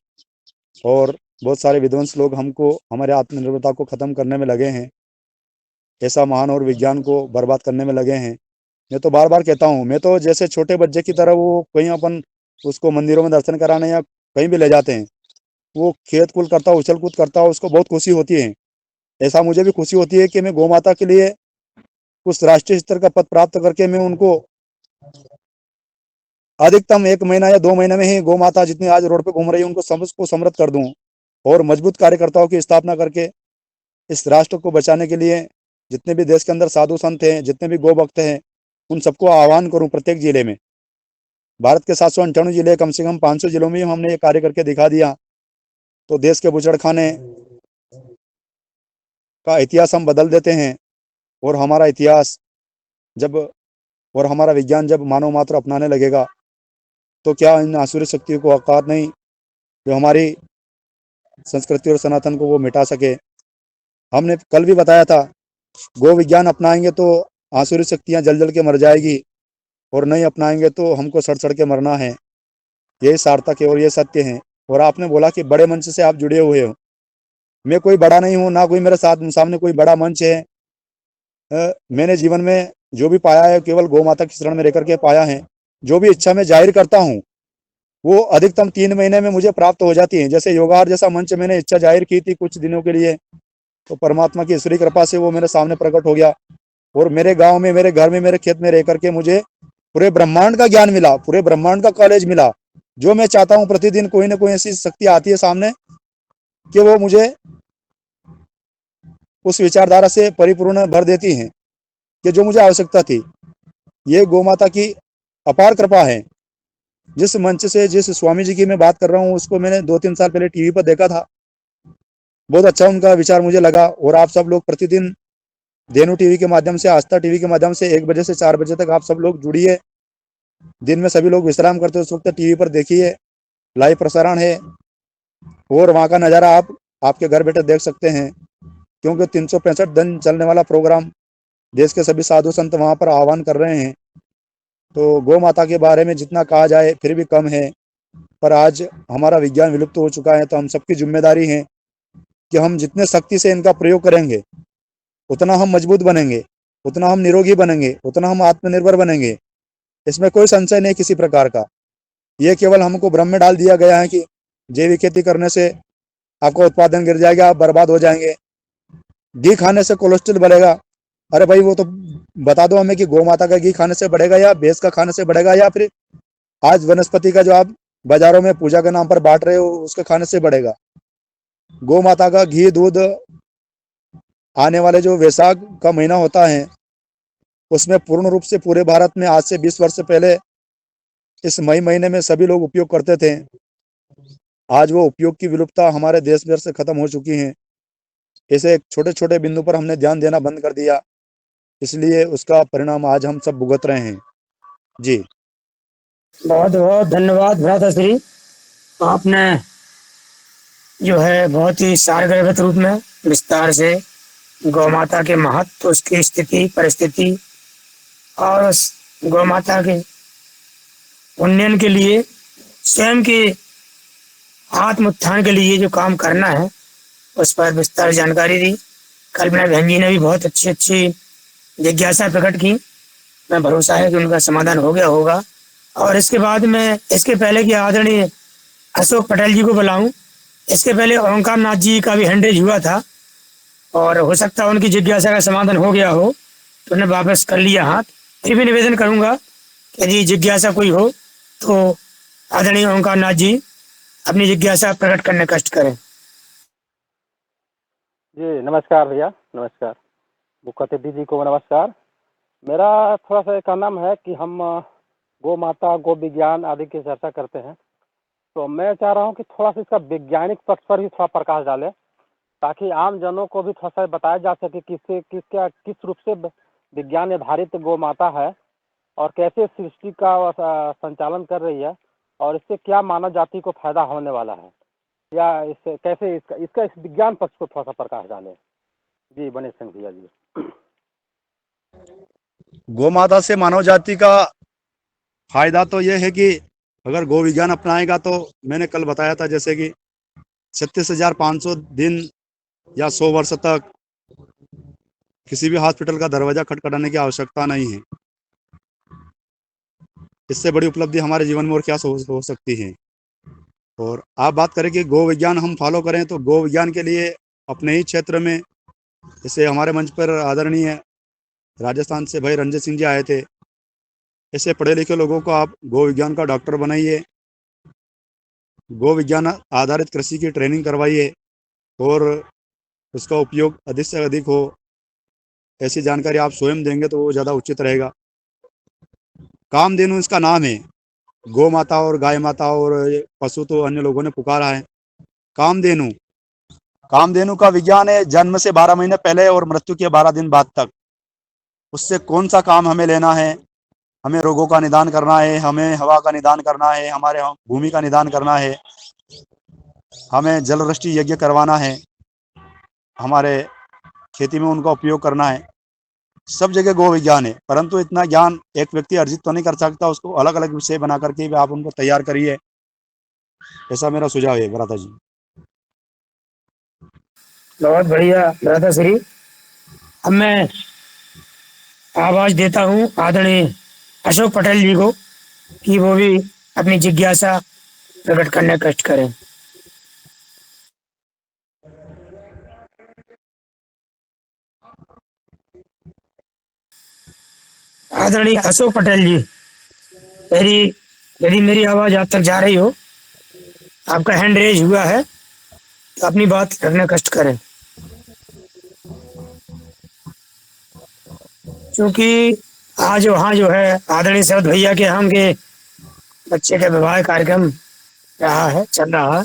और बहुत सारे विध्वंस लोग हमको, हमारे आत्मनिर्भरता को ख़त्म करने में लगे हैं, ऐसा महान और विज्ञान को बर्बाद करने में लगे हैं। मैं तो बार बार कहता हूँ, मैं तो जैसे छोटे बच्चे की तरह, वो कहीं अपन उसको मंदिरों में दर्शन कराने या कहीं भी ले जाते हैं, वो खेत कूद करता, उछल कूद करता, उसको बहुत खुशी होती है। ऐसा मुझे भी खुशी होती है कि मैं गौ माता के लिए कुछ राष्ट्रीय स्तर का पद प्राप्त करके मैं उनको अधिकतम 1 महीना या 2 महीने में ही गौ माता जितनी आज रोड पे घूम रही है उनको सबको समृद्ध कर दूं, और मजबूत कार्यकर्ताओं की स्थापना करके इस राष्ट्र को बचाने के लिए जितने भी देश के अंदर साधु संत हैं, जितने भी गौ भक्त हैं, उन सबको आह्वान करूं। प्रत्येक जिले में, भारत के 798 जिले, कम से कम 500 जिलों में हमने ये कार्य करके दिखा दिया, तो देश के बुचड़खाने का इतिहास हम बदल देते हैं। और हमारा इतिहास जब, और हमारा विज्ञान जब मानव मात्र अपनाने लगेगा, तो क्या इन आसुरी शक्तियों को औकात नहीं जो हमारी संस्कृति और सनातन को वो मिटा सके। हमने कल भी बताया था, गो विज्ञान अपनाएंगे तो आसुरी शक्तियां जल जल के मर जाएगी, और नहीं अपनाएंगे तो हमको सड़ सड़ के मरना है। यही सार्थक है और ये सत्य है। और आपने बोला कि बड़े मंच से आप जुड़े हुए हो, मैं कोई बड़ा नहीं हूँ, ना कोई मेरे साथ सामने कोई बड़ा मंच है। मैंने जीवन में जो भी पाया है केवल गौ माता की शरण में रहकर के पाया है। जो भी इच्छा मैं जाहिर करता हूँ वो अधिकतम 3 महीने में मुझे प्राप्त हो जाती है। जैसे योगार जैसा मंच मैंने इच्छा जाहिर की थी कुछ दिनों के लिए, तो परमात्मा की ईश्वरी कृपा से वो मेरे सामने प्रकट हो गया, और मेरे गांव में, मेरे घर में, मेरे खेत में रह करके मुझे पूरे ब्रह्मांड का ज्ञान मिला, पूरे ब्रह्मांड का कॉलेज मिला। जो मैं चाहता हूँ प्रतिदिन कोई ना कोई ऐसी शक्ति आती है सामने कि वो मुझे उस विचारधारा से परिपूर्ण भर देती हैं कि जो मुझे आवश्यकता थी। ये गौ माता की अपार कृपा है। जिस मंच से, जिस स्वामी जी की मैं बात कर रहा हूँ, उसको मैंने 2-3 साल पहले टीवी पर देखा था। बहुत अच्छा उनका विचार मुझे लगा। और आप सब लोग प्रतिदिन धेनु टीवी के माध्यम से, आस्था टीवी के माध्यम से 1 बजे से 4 बजे तक आप सब लोग जुड़िए। दिन में सभी लोग विश्राम करते हो उस वक्त टीवी पर देखिए, लाइव प्रसारण है, और वहाँ का नज़ारा आप आपके घर बैठे देख सकते हैं। क्योंकि 365 दिन चलने वाला प्रोग्राम देश के सभी साधु संत वहाँ पर आह्वान कर रहे हैं। तो गौ माता के बारे में जितना कहा जाए फिर भी कम है। पर आज हमारा विज्ञान विलुप्त हो चुका है, तो हम सबकी जिम्मेदारी है कि हम जितने शक्ति से इनका प्रयोग करेंगे उतना हम मजबूत बनेंगे, उतना हम निरोगी बनेंगे, उतना हम आत्मनिर्भर बनेंगे। इसमें कोई संशय नहीं किसी प्रकार का। ये केवल हमको भ्रम में डाल दिया गया है कि जैविक खेती करने से आपका उत्पादन गिर जाएगा, आप बर्बाद हो जाएंगे, घी खाने से कोलेस्ट्रॉल बढ़ेगा। अरे भाई, वो तो बता दो हमें कि गौ माता का घी खाने से बढ़ेगा या भैंस का खाने से बढ़ेगा, या फिर आज वनस्पति का जो आप बाजारों में पूजा के नाम पर बांट रहे हो उसके खाने से बढ़ेगा। गौ माता का घी, दूध आने वाले जो वैशाख का महीना होता है उसमें पूर्ण रूप से पूरे भारत में आज से 20 वर्ष पहले इस मई महीने में सभी लोग उपयोग करते थे। आज वो उपयोग की विलुप्तता हमारे देश भर से खत्म हो चुकी है। ऐसे छोटे छोटे बिंदु पर हमने ध्यान देना बंद कर दिया, इसलिए उसका परिणाम आज हम सब भुगत रहे हैं। जी, बहुत बहुत धन्यवाद भ्राताश्री। आपने जो है बहुत ही सारगर्भित रूप में विस्तार से गौ माता के महत्व, उसकी स्थिति परिस्थिति और उस गौ माता के उन्नयन के लिए, स्वयं के आत्म उत्थान के लिए जो काम करना है उस पर विस्तार जानकारी दी। कल्पना बहन जी ने भी बहुत अच्छी अच्छी जिज्ञासा प्रकट की। मैं भरोसा है कि उनका समाधान हो गया होगा। और इसके बाद में, इसके पहले कि आदरणीय अशोक पटेल जी को बुलाऊं, इसके पहले ओंकार नाथ जी का भी हैंड रेज हुआ था, और हो सकता है उनकी जिज्ञासा का समाधान हो गया हो, तो उन्हें वापस कर लिया हाथ। फिर भी निवेदन करूंगा कि यदि जिज्ञासा कोई हो तो आदरणीय ओंकार नाथ जी अपनी जिज्ञासा प्रकट करने कष्ट करें। जी नमस्कार भैया, नमस्कार। मुख्य अतिथि जी को नमस्कार। मेरा थोड़ा सा कहना है कि हम गौ माता, गौ विज्ञान आदि की चर्चा करते हैं, तो मैं चाह रहा हूँ कि थोड़ा सा इसका वैज्ञानिक पक्ष पर भी थोड़ा प्रकाश डालें, ताकि आम जनों को भी थोड़ा सा बताया जा सके कि किस रूप से विज्ञान आधारित गौ माता है और कैसे सृष्टि का संचालन कर रही है, और इससे क्या मानव जाति को फायदा होने वाला है, या इससे कैसे इसका इस विज्ञान पक्ष को थोड़ा सा प्रकाश डालें। जी बनेश सिंह भैया जी। गौ माता से मानव जाति का फायदा तो यह है कि अगर गौ विज्ञान अपनाएगा, तो मैंने कल बताया था जैसे कि 36,500 दिन या 100 वर्ष तक किसी भी हॉस्पिटल का दरवाजा खटखटाने की आवश्यकता नहीं है। इससे बड़ी उपलब्धि हमारे जीवन में और क्या हो सकती है। और आप बात करें कि गो विज्ञान हम फॉलो करें, तो गो विज्ञान के लिए अपने ही क्षेत्र में, जैसे हमारे मंच पर आदरणीय राजस्थान से भाई रंजीत सिंह जी आए थे, ऐसे पढ़े लिखे लोगों को आप गो विज्ञान का डॉक्टर बनाइए, गो विज्ञान आधारित कृषि की ट्रेनिंग करवाइए और उसका उपयोग अधिक से अधिक हो, ऐसी जानकारी आप स्वयं देंगे तो वो ज़्यादा उचित रहेगा। कामधेनु इसका नाम है। गौ माता और गाय माता और पशु तो अन्य लोगों ने पुकारा है। कामधेनु, कामधेनु का विज्ञान है जन्म से 12 महीने पहले और मृत्यु के 12 दिन बाद तक उससे कौन सा काम हमें लेना है। हमें रोगों का निदान करना है, हमें हवा का निदान करना है, हमारे भूमि का निदान करना है, हमें जलवृष्टि यज्ञ करवाना है, हमारे खेती में उनका उपयोग करना है। सब जगह गो विज्ञान है, परंतु इतना ज्ञान एक व्यक्ति अर्जित तो नहीं कर सकता। उसको अलग अलग विषय बना करके भी आप उनको तैयार करिए, ऐसा मेरा सुझाव है भ्राता जी। बहुत बढ़िया भ्राता श्री। अब मैं आवाज देता हूँ आदरणीय अशोक पटेल जी को कि वो भी अपनी जिज्ञासा प्रकट करने का कष्ट करें। आदरणीय अशोक पटेल जी, यदि मेरी आवाज आप तक जा रही हो, आपका हैंड रेज हुआ है तो अपनी बात रखने का कष्ट करें, क्योंकि आज वहाँ जो है आदरणीय शरद भैया के हम के बच्चे का विवाह कार्यक्रम रहा है, चल रहा है,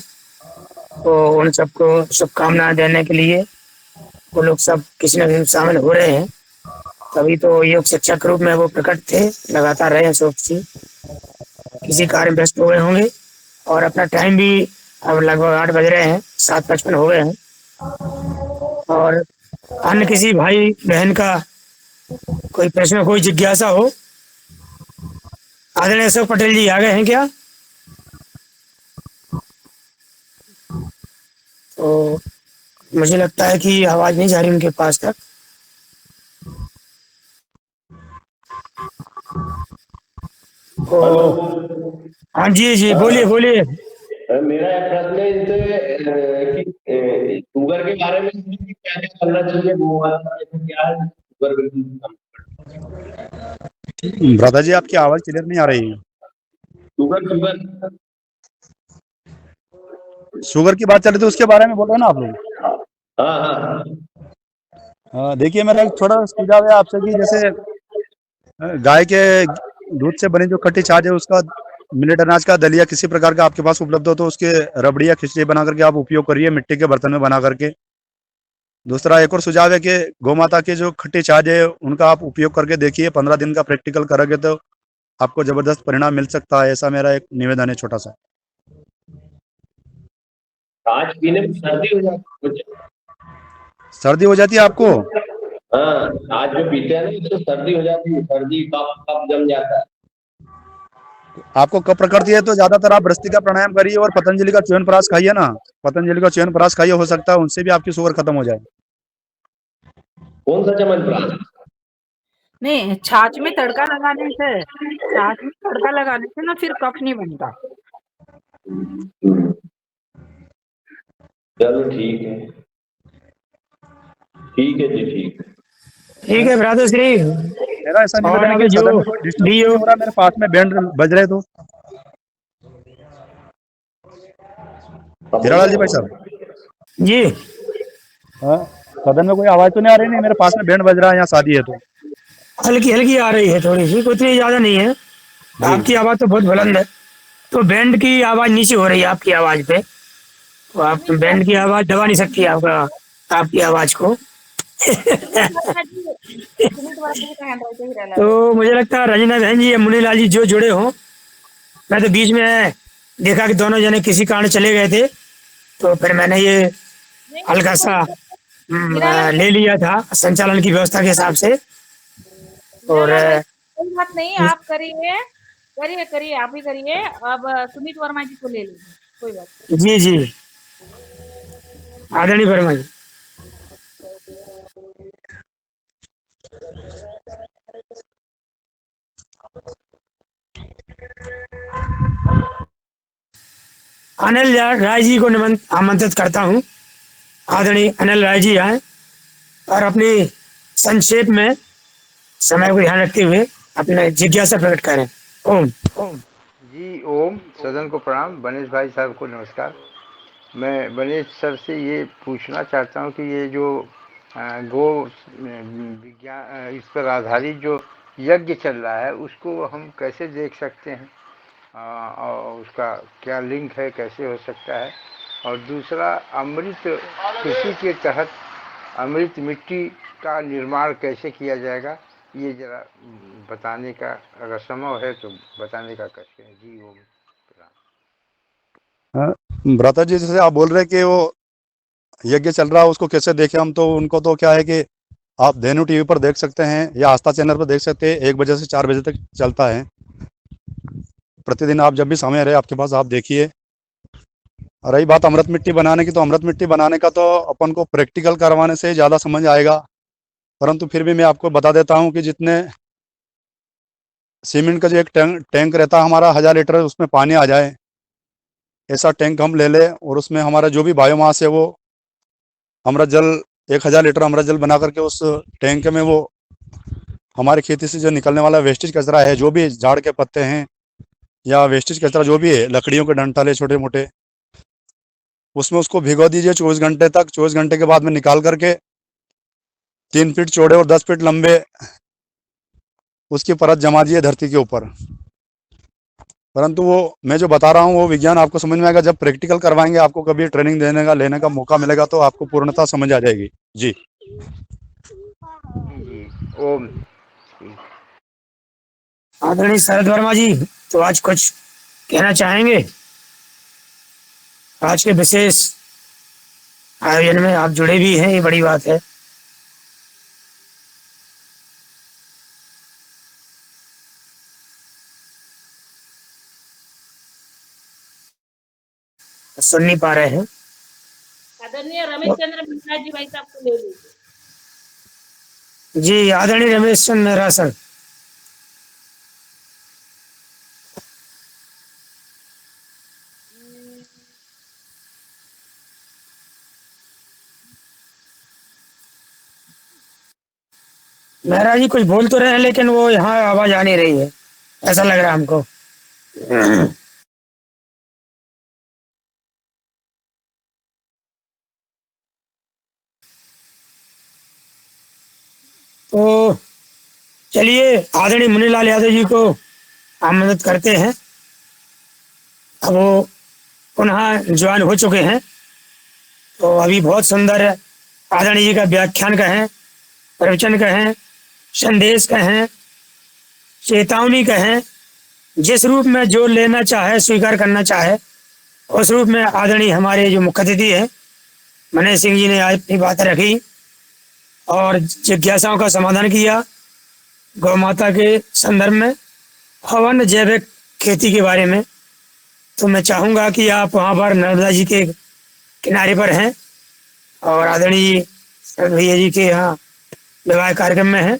तो उन सबको शुभकामनाएं देने के लिए वो लोग सब किसी न किसी शामिल हो रहे हैं। तभी तो योग शिक्षक के रूप में वो प्रकट थे, लगातार रहे अशोक जी, किसी कार्य में व्यस्त हो गए होंगे और अपना टाइम भी अब लगभग 8 बज रहे हैं, 7:55 हो गए हैं। और अन्य किसी भाई बहन का कोई प्रश्न, कोई जिज्ञासा हो। आदरणीय अशोक पटेल जी आ गए हैं क्या? तो मुझे लगता है कि आवाज नहीं जा रही उनके पास तक। ओ, हाँ जी जी, बोलिए बोलिए। मेरा एक प्रश्न है इनसे कि शुगर के बारे में क्या क्या करना चाहिए, वो क्या है शुगर बिल्कुल। भ्राता जी आपकी आवाज क्लियर नहीं आ रही है। शुगर शुगर की बात चल रही थी, उसके बारे में बोल रहे हैं ना आप लोग? हाँ हाँ। देखिए मेरा एक थोड़ा सुझाव है आपसे कि जैसे गाय के दूध से बनी जो खट्टी छाछ है, उसका मिलेट अनाज का दलिया किसी प्रकार का आपके पास उपलब्ध हो तो उसके रबड़ी या खिचड़ी बना करके आप उपयोग करिए, मिट्टी के बर्तन में बना करके। दूसरा एक और सुझाव है कि गौ माता के जो खट्टी छाछ है उनका आप उपयोग करके देखिए, 15 दिन का प्रैक्टिकल करोगे तो आपको जबरदस्त परिणाम मिल सकता है। ऐसा मेरा एक निवेदन है छोटा सा। आज पीने में सर्दी हो जाती है। सर्दी हो जाती है आपको? हाँ, आज जो पीते हैं ना तो सर्दी हो जाती है, सर्दी कफ जम जाता है। आपको कफ प्रकृति है तो ज्यादातर आप भ्रष्टिका प्राणायाम करिए और पतंजलि का च्यवनप्राश खाइए ना। पतंजलि का च्यवनप्राश खाइए, हो सकता है उनसे भी आपकी शुगर खत्म हो जाए। कौन सा च्यवनप्राश? नहीं, छाछ में तड़का लगाने से ना फिर कफ नहीं बनता। चलो ठीक है जी, ठीक है भ्राता श्री। मेरा ऐसा और निवेदन है आगे कि जो सदन में कोई डिस्टर्ब भी नहीं हो, हो रहा, मेरे पास में बैंड बज रहे तो। हीरालाल जी भाई साहब जी हाँ, सदन में कोई आवाज तो नहीं आ रही? नहीं, मेरे पास में बैंड बज रहा है, यहाँ शादी है तो। हल्की हल्की आ रही है, थोड़ी सी, उतनी ज्यादा नहीं है। आपकी आवाज तो बहुत बुलंद है, तो बैंड की आवाज नीचे हो रही है आपकी आवाज पे, तो आप बैंड की आवाज दबा नहीं सकती आपकी आवाज को। तो मुझे लगता है रंजना बहन जी या मुनीलाल जी जो जुड़े हों, मैं तो बीच में देखा कि दोनों जने किसी कारण चले गए थे, तो फिर मैंने ये हल्का सा ले लिया था संचालन की व्यवस्था के हिसाब से। और कोई बात नहीं, आप करिए करिए, आप ही करिए। अब सुमित वर्मा जी को ले लीजिए, कोई बात जी जी, आदरणीय वर्मा जी। अनिल राय जी को आमंत्रित करता हूँ। आदरणीय अनिल राय जी आए और अपनी संक्षेप में समय को ध्यान रखते हुए अपने जिज्ञासा प्रकट करें। ओम। ओम जी। ओम। सदन को प्रणाम। गणेश भाई साहब को नमस्कार। मैं गणेश सर से ये पूछना चाहता हूँ कि ये जो गो विज्ञान इस पर आधारित जो यज्ञ चल रहा है उसको हम कैसे देख सकते हैं, और उसका क्या लिंक है, कैसे हो सकता है। और दूसरा, अमृत कृषि के तहत अमृत मिट्टी का निर्माण कैसे किया जाएगा, ये जरा बताने का अगर संभव है तो बताने का कष्ट है जी। ओम। भ्राता जी, जैसे आप बोल रहे हैं कि वो यज्ञ चल रहा है उसको कैसे देखें हम, तो उनको तो क्या है कि आप धेनु टीवी पर देख सकते हैं या आस्था चैनल पर देख सकते हैं। 1 बजे से 4 बजे तक चलता है प्रतिदिन। आप जब भी समय रहे आपके पास आप देखिए। रही बात अमृत मिट्टी बनाने की, तो अमृत मिट्टी बनाने का तो अपन को प्रैक्टिकल करवाने से ज़्यादा समझ आएगा, परंतु फिर भी मैं आपको बता देता हूँ कि जितने सीमेंट का जो एक टैंक रहता है हमारा 1000 लीटर, उसमें पानी आ जाए ऐसा टैंक हम ले लें, और उसमें हमारा जो भी बायोमास है वो अमृत जल 1000 लीटर अमृत जल बना करके उस टैंक में वो हमारी खेती से जो निकलने वाला वेस्टेज कचरा है, जो भी झाड़ के पत्ते हैं या वेस्टेज कचरा जो भी है, लकड़ियों के डंठल है छोटे मोटे, उसमें उसको भिगो दीजिए 24 घंटे तक। 24 घंटे के बाद में निकाल करके 3 फीट चौड़े और 10 फीट लंबे उसकी परत जमा दिए धरती के ऊपर। परंतु वो मैं जो बता रहा हूँ वो विज्ञान आपको समझ में आएगा जब प्रैक्टिकल करवाएंगे। आपको कभी ट्रेनिंग लेने का मौका मिलेगा तो आपको पूर्णतः समझ आ जाएगी जी। जी। ओम। आदरणीय शरद वर्मा जी, तो आज कुछ कहना चाहेंगे? आज के विशेष आयोजन में आप जुड़े भी हैं, ये बड़ी बात है। सुन नहीं पा रहे हैं। आदरणीय रमेश चंद्र मिश्रा जी भाई साहब को ले लीजिए। जी, आदरणीय रमेश चंद्र मेहरा सर। मेहरा जी कुछ बोल तो रहे हैं लेकिन वो यहाँ आवाज आ नहीं रही है, ऐसा लग रहा है हमको। तो चलिए आदरणीय मुनीलाल यादव जी को आमंत्रित करते हैं। अब वो पुनः ज्वाइन हो चुके हैं, तो अभी बहुत सुंदर आदरणीय जी का व्याख्यान कहें, प्रवचन कहें, संदेश कहें, चेतावनी कहें, जिस रूप में जो लेना चाहे स्वीकार करना चाहे उस रूप में आदरणीय हमारे जो मुख्य अतिथि है मनीष सिंह जी ने आज अपनी बातें रखी और जिज्ञासाओं का समाधान किया। गौ माता के संदर्भ में, हवन जैविक खेती के बारे में। तो मैं चाहूँगा कि आप वहाँ पर नर्मदा जी के किनारे पर हैं और आदरणीय भैया जी के यहाँ विवाह कार्यक्रम में हैं।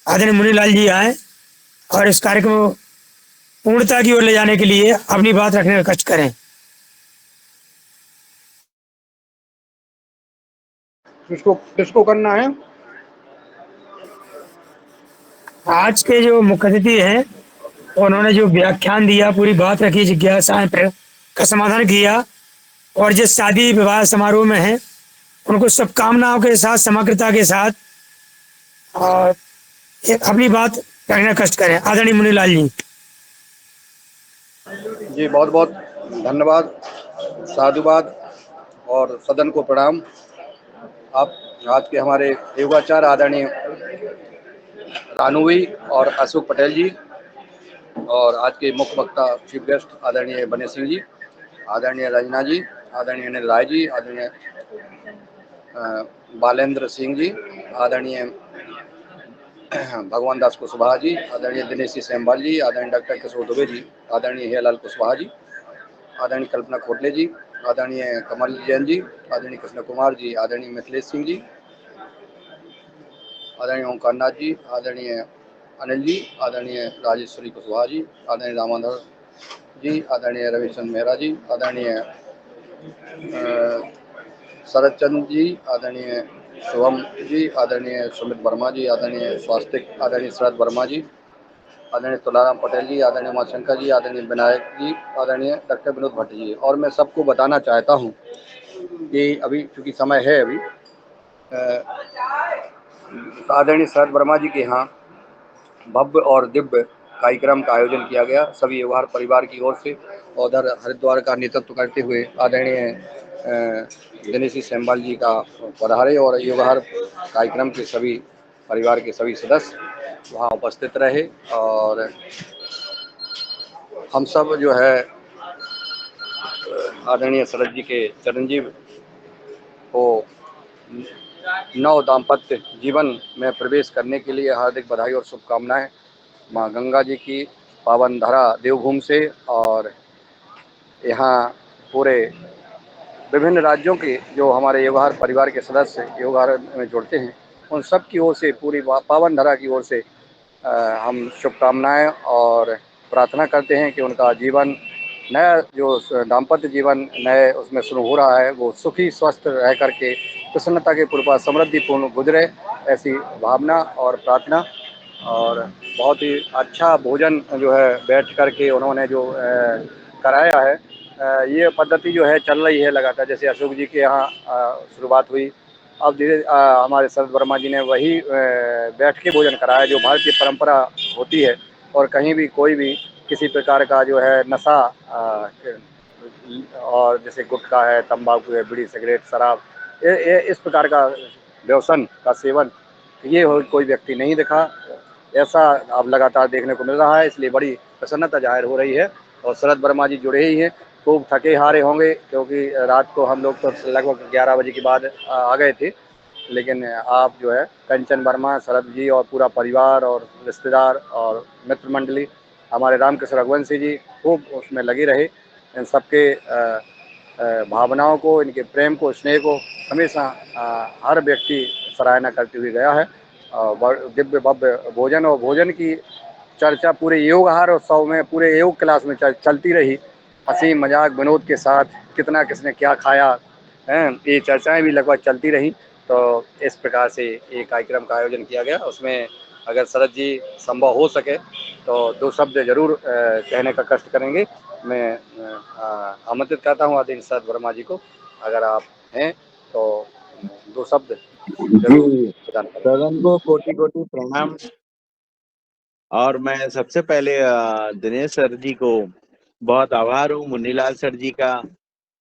आदरणीय मुनीलाल जी आए और इस कार्यक्रम को पूर्णता की ओर ले जाने के लिए अपनी बात रखने का कष्ट करें। किसको किसको करना है? आज के जो मुख्य अतिथि हैं उन्होंने जो व्याख्यान दिया, पूरी बात रखी, जिज्ञासाएं का समाधान किया, और जिस शादी विवाह समारोह में है उनको शुभकामनाओं के साथ, समग्रता के साथ और एक अपनी बात रखने का कष्ट करें। आदरणीय मुनीलाल जी। जी बहुत बहुत धन्यवाद, साधुवाद और सदन को प्रणाम। आप आज के हमारे योगाचार्य आदरणीय कानूवी और अशोक पटेल जी, और आज के मुख्य वक्ता चीफ गेस्ट आदरणीय बने सिंह जी, आदरणीय रंजना जी, आदरणीय अनिल राय जी, आदरणीय बालेंद्र सिंह जी, आदरणीय भगवान दास कुशवाहा जी, आदरणीय दिनेश सेमवाल जी, आदरणीय डॉक्टर किशोर दुबे जी, आदरणीय हेलाल कुशवाहा जी, आदरणीय कल्पना खोटले जी, आदरणीय कमल जैन जी, आदरणीय कृष्ण कुमार जी, आदरणीय मिथिलेश सिंह जी, आदरणीय ओंकार नाथ जी, आदरणीय अनिल जी, आदरणीय राजेश्वरी कुशवाहा जी, आदरणीय दामोदर जी, आदरणीय रविचंद्र मेहरा जी, आदरणीय शरद चंद्र जी, आदरणीय शुभम जी, आदरणीय सुमित वर्मा जी, आदरणीय स्वास्तिक आदरणीय शरद वर्मा जी, आदरणीय तुलाराम पटेल जी, आदरणीय उमाशंकर जी, आदरणीय विनायक जी, आदरणीय डॉक्टर विनोद भट्ट जी। और मैं सबको बताना चाहता हूँ कि अभी चूंकि समय है अभी आदरणीय शरद वर्मा जी के यहाँ भव्य और दिव्य कार्यक्रम का आयोजन किया गया सभी युवहार परिवार की ओर से। और उधर हरिद्वार का नेतृत्व करते हुए आदरणीय दिनेश सेमवाल जी का पधारे और युवहार कार्यक्रम के सभी परिवार के सभी सदस्य वहाँ उपस्थित रहे। और हम सब जो है आदरणीय शरद जी के चिरंजीव को नव दाम्पत्य जीवन में प्रवेश करने के लिए हार्दिक बधाई और शुभकामनाएं माँ गंगा जी की पावन धरा देवभूमि से। और यहाँ पूरे विभिन्न राज्यों के जो हमारे युवहार परिवार के सदस्य युवहार में जुड़ते हैं उन सब की ओर से पूरी पावन धरा की ओर से हम शुभकामनाएं और प्रार्थना करते हैं कि उनका जीवन नया जो दाम्पत्य जीवन नए उसमें शुरू हो रहा है वो सुखी स्वस्थ रह करके प्रसन्नता के पूर्वक समृद्धिपूर्ण गुजरे, ऐसी भावना और प्रार्थना। और बहुत ही अच्छा भोजन जो है बैठ करके उन्होंने जो कराया है, ये पद्धति जो है चल रही है लगातार। जैसे अशोक जी के यहाँ शुरुआत हुई, अब धीरे हमारे शरद वर्मा जी ने वही बैठ के भोजन कराया जो भारतीय परंपरा होती है। और कहीं भी कोई भी किसी प्रकार का जो है नशा और जैसे गुटखा है, तंबाकू है, बीड़ी सिगरेट शराब ये इस प्रकार का व्यसन का सेवन ये कोई व्यक्ति नहीं दिखा, ऐसा अब लगातार देखने को मिल रहा है। इसलिए बड़ी प्रसन्नता जाहिर हो रही है। और शरद वर्मा जी जुड़े ही हैं, खूब थके हारे होंगे क्योंकि रात को हम लोग तो लगभग 11 बजे के बाद आ गए थे। लेकिन आप जो है कंचन वर्मा, शरद जी और पूरा परिवार और रिश्तेदार और मित्र मंडली हमारे रामकृष्ण रघुवंशी जी खूब उसमें लगे रहे। इन सबके भावनाओं को, इनके प्रेम को, स्नेह को हमेशा हर व्यक्ति सराहना करते हुए गया है। दिव्य भव्य भोजन और भोजन की चर्चा पूरे योग आहार उत्सव में पूरे योग क्लास में चलती रही, हंसी मजाक विनोद के साथ कितना किसने क्या खाया है, ये चर्चाएं भी लगभग चलती रही। तो इस प्रकार से ये कार्यक्रम का आयोजन किया गया। उसमें अगर शरद जी संभव हो सके तो 2 शब्द जरूर कहने का कष्ट करेंगे। मैं आमंत्रित करता हूँ आदरणीय शरद वर्मा जी को, अगर आप हैं तो 2 शब्द जरूर जी, प्रदान करें। सदन को कोटि कोटि प्रणाम। और मैं सबसे पहले दिनेश सर जी को बहुत आभार हूँ, मुन्नीलाल सर जी का,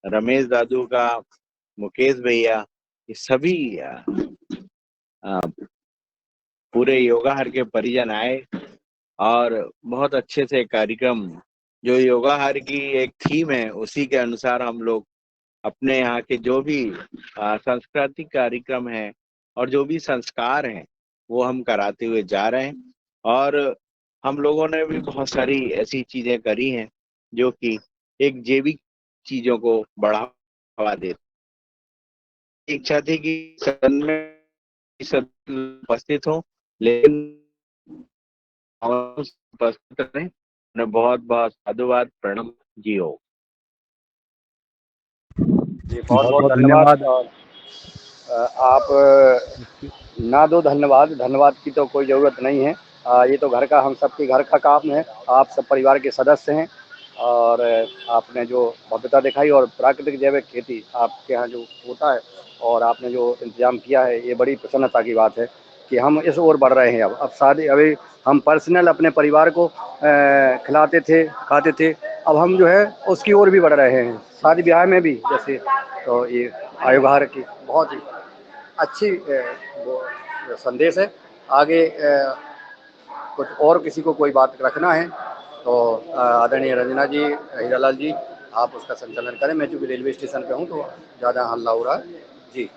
रमेश दादू का, मुकेश भैया, ये सभी पूरे योगाहार के परिजन आए और बहुत अच्छे से कार्यक्रम जो योगाहार की एक थीम है उसी के अनुसार हम लोग अपने यहाँ के जो भी सांस्कृतिक कार्यक्रम है और जो भी संस्कार हैं वो हम कराते हुए जा रहे हैं। और हम लोगों ने भी बहुत सारी ऐसी चीजें करी हैं जो कि एक जैविक चीजों को बढ़ावा देती। इच्छा थी कि सदन में सब उपस्थित हो, लेकिन उपस्थित रहे। उन्हें बहुत बहुत साधुवाद प्रणम जी हो। जी बहुत बहुत धन्यवाद। और आप ना दो धन्यवाद, धन्यवाद की तो कोई ज़रूरत नहीं है। ये तो घर का हम सबके घर का काम है, आप सब परिवार के सदस्य हैं। और आपने जो भव्यता दिखाई और प्राकृतिक जैविक खेती आपके यहाँ जो होता है और आपने जो इंतजाम किया है, ये बड़ी प्रसन्नता की बात है कि हम इस ओर बढ़ रहे हैं। अब शादी अभी हम पर्सनल अपने परिवार को खिलाते थे खाते थे, अब हम जो है उसकी ओर भी बढ़ रहे हैं, शादी ब्याह में भी जैसे। तो ये आयोगार की बहुत ही अच्छी वो संदेश है। आगे कुछ और किसी को कोई बात रखना है तो आदरणीय रंजना जी, हीरालाल जी, आप उसका संचालन करें। मैं चूँकि रेलवे स्टेशन पे हूँ तो ज़्यादा हल्ला हो रहा है जी।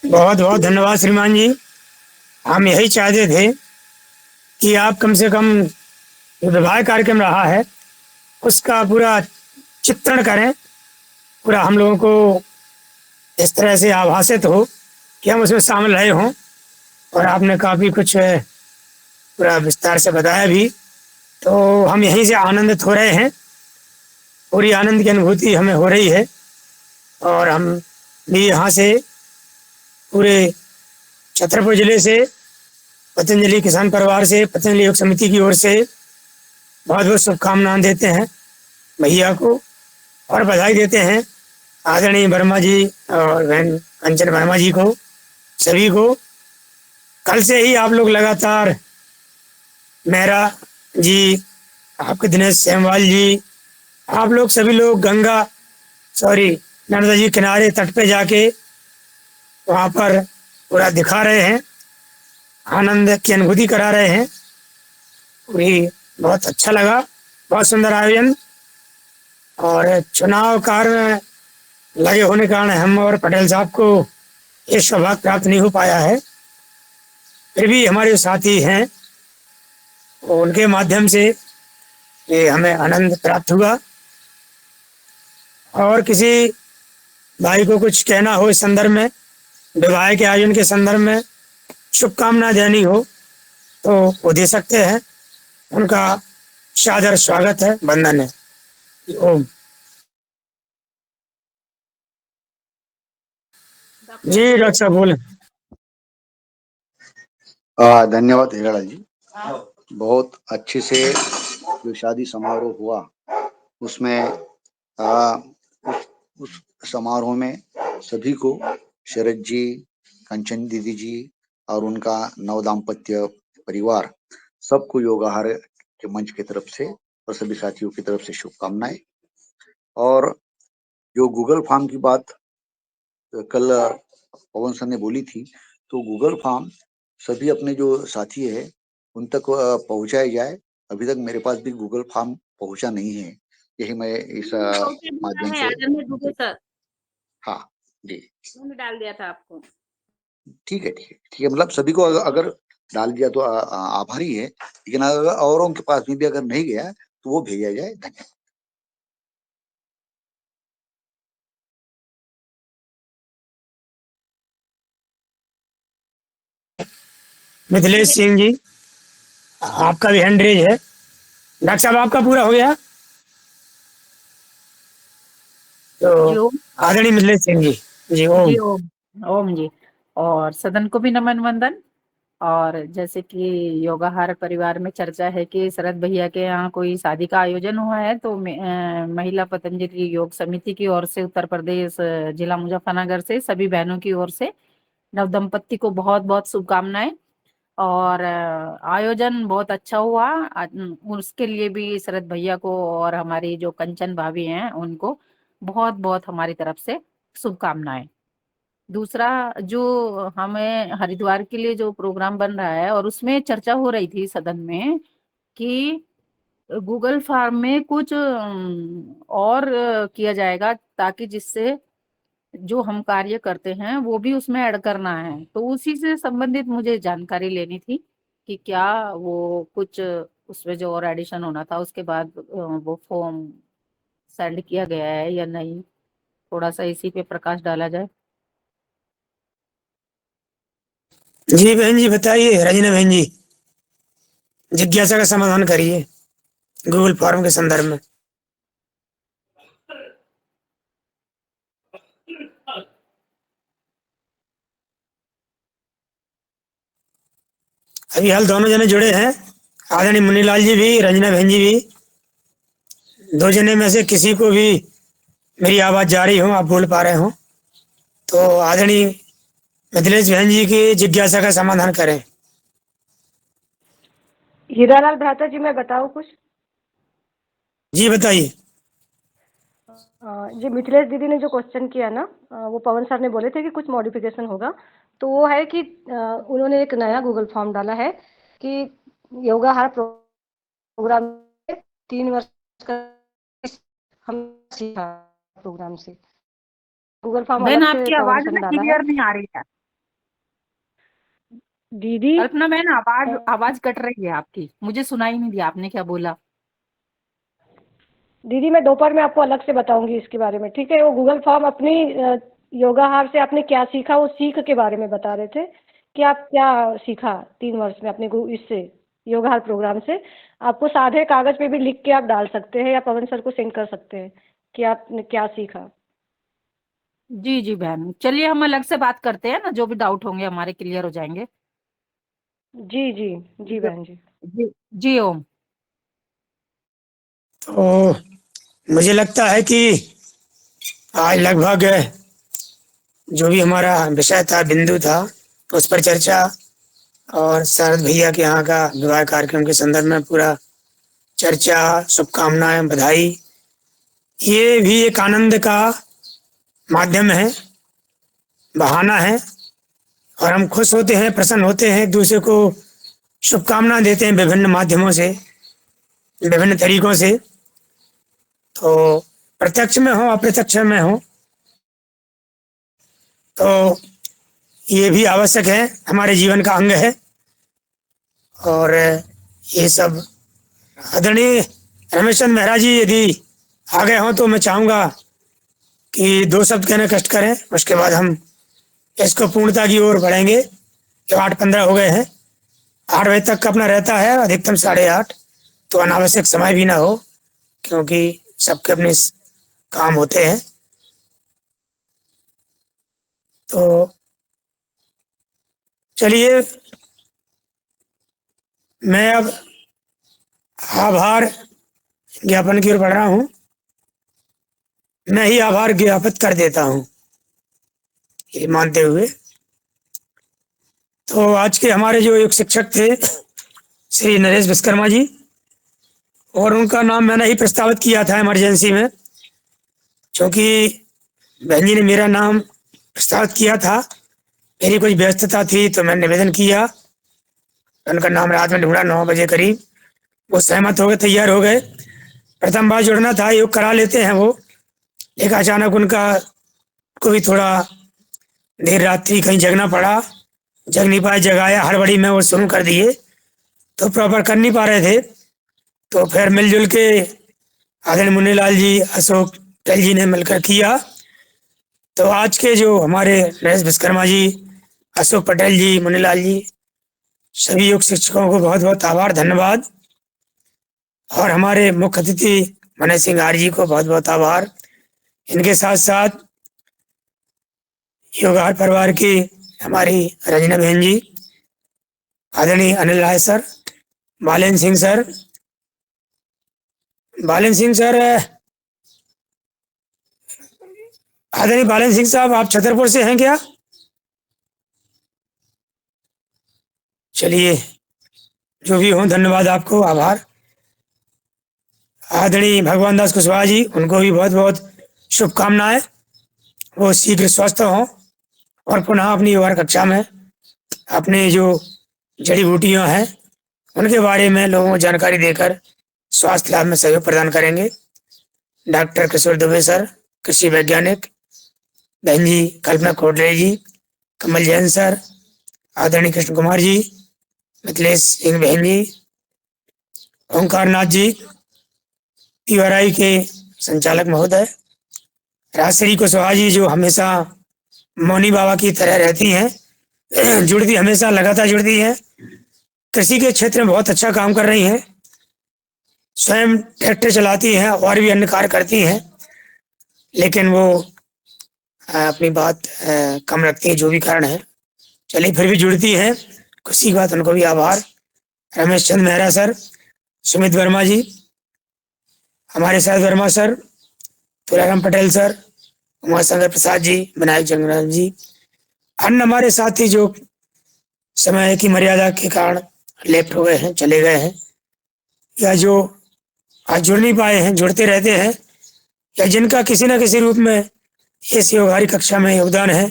बहुत बहुत धन्यवाद श्रीमान जी। हम यही चाहते थे कि आप कम से कम जो विवाह कार्यक्रम रहा है उसका पूरा चित्रण करें, पूरा हम लोगों को इस तरह से आभासित हो कि हम उसमें शामिल रहे हों। और आपने काफ़ी कुछ पूरा विस्तार से बताया भी, तो हम यहीं से आनंदित हो रहे हैं, पूरी आनंद की अनुभूति हमें हो रही है। और हम भी यहाँ से पूरे छतरपुर जिले से पतंजलि किसान परिवार से, पतंजलि योग समिति की ओर से बहुत बहुत शुभकामनाएं देते हैं भैया को, और बधाई देते हैं आदरणीय वर्मा जी और बहन कंचन वर्मा जी को, सभी को। कल से ही आप लोग लगातार मेहरा जी, आपके दिनेश सेमवाल जी, आप लोग सभी लोग नर्मदा जी किनारे तट पे जाके वहाँ पर पूरा दिखा रहे हैं, आनंद की अनुभूति करा रहे हैं। पूरी बहुत अच्छा लगा, बहुत सुंदर आयोजन। और चुनाव कार्य में लगे होने के कारण हम और पटेल साहब को ये सौभाग्य प्राप्त नहीं हो पाया है, फिर भी हमारे जो साथी हैं उनके माध्यम से ये हमें आनंद प्राप्त हुआ। और किसी भाई को कुछ कहना हो इस संदर्भ में, विवाह के आयोजन के संदर्भ में शुभकामना देनी हो तो वो दे सकते हैं। उनका सादर स्वागत है, वंदन है। ओम। जी डॉक्टर साहब बोले। धन्यवाद हिराला जी। बहुत अच्छे से जो शादी समारोह हुआ उसमें उस समारोह में सभी को, शरद जी, कंचन दीदी जी और उनका नव दाम्पत्य परिवार, सबको योगाहार के मंच की तरफ से और सभी साथियों की तरफ से शुभकामनाएं। और जो गूगल फॉर्म की बात कल पवन सर ने बोली थी, तो गूगल फॉर्म सभी अपने जो साथी है उन तक पहुंचाया जाए। अभी तक मेरे पास भी गूगल फॉर्म पहुंचा नहीं है, यही मैं इस माध्यम से। सर हाँ जी, उन्होंने डाल दिया था आपको। ठीक है ठीक है ठीक है, मतलब सभी को अगर डाल दिया तो आभारी है, लेकिन अगर औरों के पास भी अगर नहीं गया तो वो भेजा जाए। धन्यवाद। मिथिलेश सिंह जी, आपका भी हैंड रेज है। डॉक्टर साहब आपका पूरा हो गया तो आदरणीय मिथिलेश सिंह जी। जी ओम। जी ओम। ओम जी। और सदन को भी नमन वंदन। और जैसे कि योगाहार परिवार में चर्चा है कि शरद भैया के यहाँ कोई शादी का आयोजन हुआ है, तो महिला पतंजलि योग समिति की ओर से उत्तर प्रदेश जिला मुजफ्फरनगर से सभी बहनों की ओर से नव दंपत्ति को बहुत बहुत शुभकामनाएं। और आयोजन बहुत अच्छा हुआ, उसके लिए भी शरद भैया को और हमारी जो कंचन भाभी हैं उनको बहुत बहुत हमारी तरफ से शुभकामनाएं। दूसरा, जो हमें हरिद्वार के लिए जो प्रोग्राम बन रहा है और उसमें चर्चा हो रही थी सदन में कि गूगल फॉर्म में कुछ और किया जाएगा, ताकि जिससे जो हम कार्य करते हैं वो भी उसमें ऐड करना है। तो उसी से संबंधित मुझे जानकारी लेनी थी कि क्या वो कुछ उसमें जो और एडिशन होना था उसके बाद वो फॉर्म सेंड किया गया है या नहीं, थोड़ा सा इसी पे प्रकाश डाला जाए। जी बहन जी बताइए, रंजना बहन जी, जिज्ञासा का समाधान करिए गूगल फॉर्म के संदर्भ में। अभी हाल दोनों जने जुड़े हैं, आदरणीय मुनीलाल जी भी, रंजना बहन जी भी। दो जने में से किसी को भी मेरी आवाज जा रही हो, आप बोल पा रहे हो, तो आदरणीय मिथिलेश बहन जी की जिज्ञासा का समाधान करें। हीरालाल भ्राता जी, मैं बताऊं कुछ? जी बताइए। जी मिथिलेश दीदी ने जो क्वेश्चन किया ना, वो पवन सर ने बोले थे कि कुछ मॉडिफिकेशन होगा। तो वो है कि उन्होंने एक नया गूगल फॉर्म डाला है कि योगाहार प्रोग्राम 3 वर्ष का हम सीखा प्रोग्राम से। गूगल फॉर्म बहन अलग से आपकी पवन आवाज सर ना ने डाला है। क्लियर नहीं आ रही है। दीदी कल्पना बहन, आवाज कट रही है आपकी, मुझे सुनाई नहीं दिया आपने क्या बोला। दीदी मैं दोपहर में आपको अलग से बताऊंगी इसके बारे में, ठीक है? वो गूगल फॉर्म अपनी योगाहार से आपने क्या सीखा, वो सीख के बारे में बता रहे थे कि आप क्या सीखा 3 वर्ष में अपने इससे योगाहार प्रोग्राम से। आपको सादे कागज पे भी लिख के आप डाल सकते हैं या पवन सर को सेंड कर सकते हैं कि आपने क्या सीखा। जी जी बहन, चलिए हम अलग से बात करते हैं ना, जो भी डाउट होंगे हमारे क्लियर हो जाएंगे। जी जी जी बहन जी। जी जी ओम। तो मुझे लगता है कि आज लगभग जो भी हमारा विषय था, बिंदु था, उस पर चर्चा और शरद भैया के यहाँ का विवाह कार्यक्रम के संदर्भ में पूरा चर्चा, शुभकामनाएं, बधाई, ये भी एक आनंद का माध्यम है, बहाना है, और हम खुश होते हैं, प्रसन्न होते हैं, एक दूसरे को शुभकामना देते हैं विभिन्न माध्यमों से, विभिन्न तरीकों से। तो प्रत्यक्ष में हो, अप्रत्यक्ष में हो, तो ये भी आवश्यक है, हमारे जीवन का अंग है। और ये सब आदरणीय रमेश चंद्र मेहरा जी यदि आ गए हों तो मैं चाहूँगा कि 2 शब्द कहने कष्ट करें, उसके बाद हम इसको पूर्णता की ओर बढ़ेंगे। जो 8:15 हो गए हैं, 8 बजे तक का अपना रहता है, अधिकतम 8:30, तो अनावश्यक समय भी ना हो, क्योंकि सबके अपने काम होते हैं। तो चलिए, मैं अब आभार ज्ञापन की ओर बढ़ रहा हूँ। मैं ही आभार ज्ञापित कर देता हूँ ये मानते हुए। तो आज के हमारे जो एक शिक्षक थे श्री नरेश विश्वकर्मा जी, और उनका नाम मैंने ही प्रस्तावित किया था इमरजेंसी में, क्योंकि बहन जी ने मेरा नाम प्रस्तावित किया था, मेरी कुछ व्यस्तता थी तो मैंने निवेदन किया। उनका नाम रात में ढूंढा 9 बजे करीब, वो सहमत हो गए, तैयार हो गए। प्रथम बार जुड़ना था, योग करा लेते हैं वो, एक अचानक उनका को भी थोड़ा देर रात्रि कहीं जगना पड़ा, जग नहीं पाए, जगाया हड़बड़ी में वो शुरू कर दिए, तो प्रॉपर कर नहीं पा रहे थे। तो फिर मिलजुल के आदरणीय मुन्नीलाल जी, अशोक टैल जी ने मिलकर किया। तो आज के जो हमारे नरेश विश्वकर्मा जी, अशोक पटेल जी, मुन्नीलाल जी, सभी योग शिक्षकों को बहुत बहुत आभार, धन्यवाद। और हमारे मुख्य अतिथि मनय सिंह आर्य जी को बहुत बहुत आभार। इनके साथ साथ योगाहार परिवार की हमारी रंजना बहन जी, आदरणीय अनिल राय सर, बालेन सिंह सर, आदरणीय बालेन सिंह साहब, आप छतरपुर से हैं क्या? चलिए, जो भी हो, धन्यवाद आपको, आभार। आदरणीय भगवान दास कुशवाहा जी, उनको भी बहुत बहुत शुभकामनाएं, वो शीघ्र स्वस्थ हों और पुनः अपनी योगा कक्षा में अपने जो जड़ी बूटियां हैं उनके बारे में लोगों को जानकारी देकर स्वास्थ्य लाभ में सहयोग प्रदान करेंगे। डॉक्टर किशोर दुबे सर, कृषि वैज्ञानिक, बहन जी कल्पना कोटले जी, कमल जैन सर, आदरणीय कृष्ण कुमार जी, मिथिलेश सिंह बहन जी, ओंकार नाथ जी, TRI के संचालक महोदय, राजश्री कुशवाहा जी, जो हमेशा मौनी बाबा की तरह रहती हैं, जुड़ती, हमेशा लगातार जुड़ती हैं, कृषि के क्षेत्र में बहुत अच्छा काम कर रही हैं, स्वयं ट्रैक्टर चलाती हैं और भी अन्य कार्य करती हैं, लेकिन वो अपनी बात कम रखती है, जो भी कारण है। चलिए, फिर भी जुड़ती हैं, खुशी की बात, उनको भी आभार। रमेश चंद्र मेहरा सर, सुमित वर्मा जी, हमारे साथ वर्मा सर, तुलाराम पटेल सर, उमाशंकर प्रसाद जी, विनायक जंगराज जी, अन्य हमारे साथी जो समय की मर्यादा के कारण लेफ्ट हो गए हैं, चले गए हैं, या जो आज जुड़ नहीं पाए हैं, जुड़ते रहते हैं, या जिनका किसी न किसी रूप में इस योगाहारी कक्षा में योगदान है,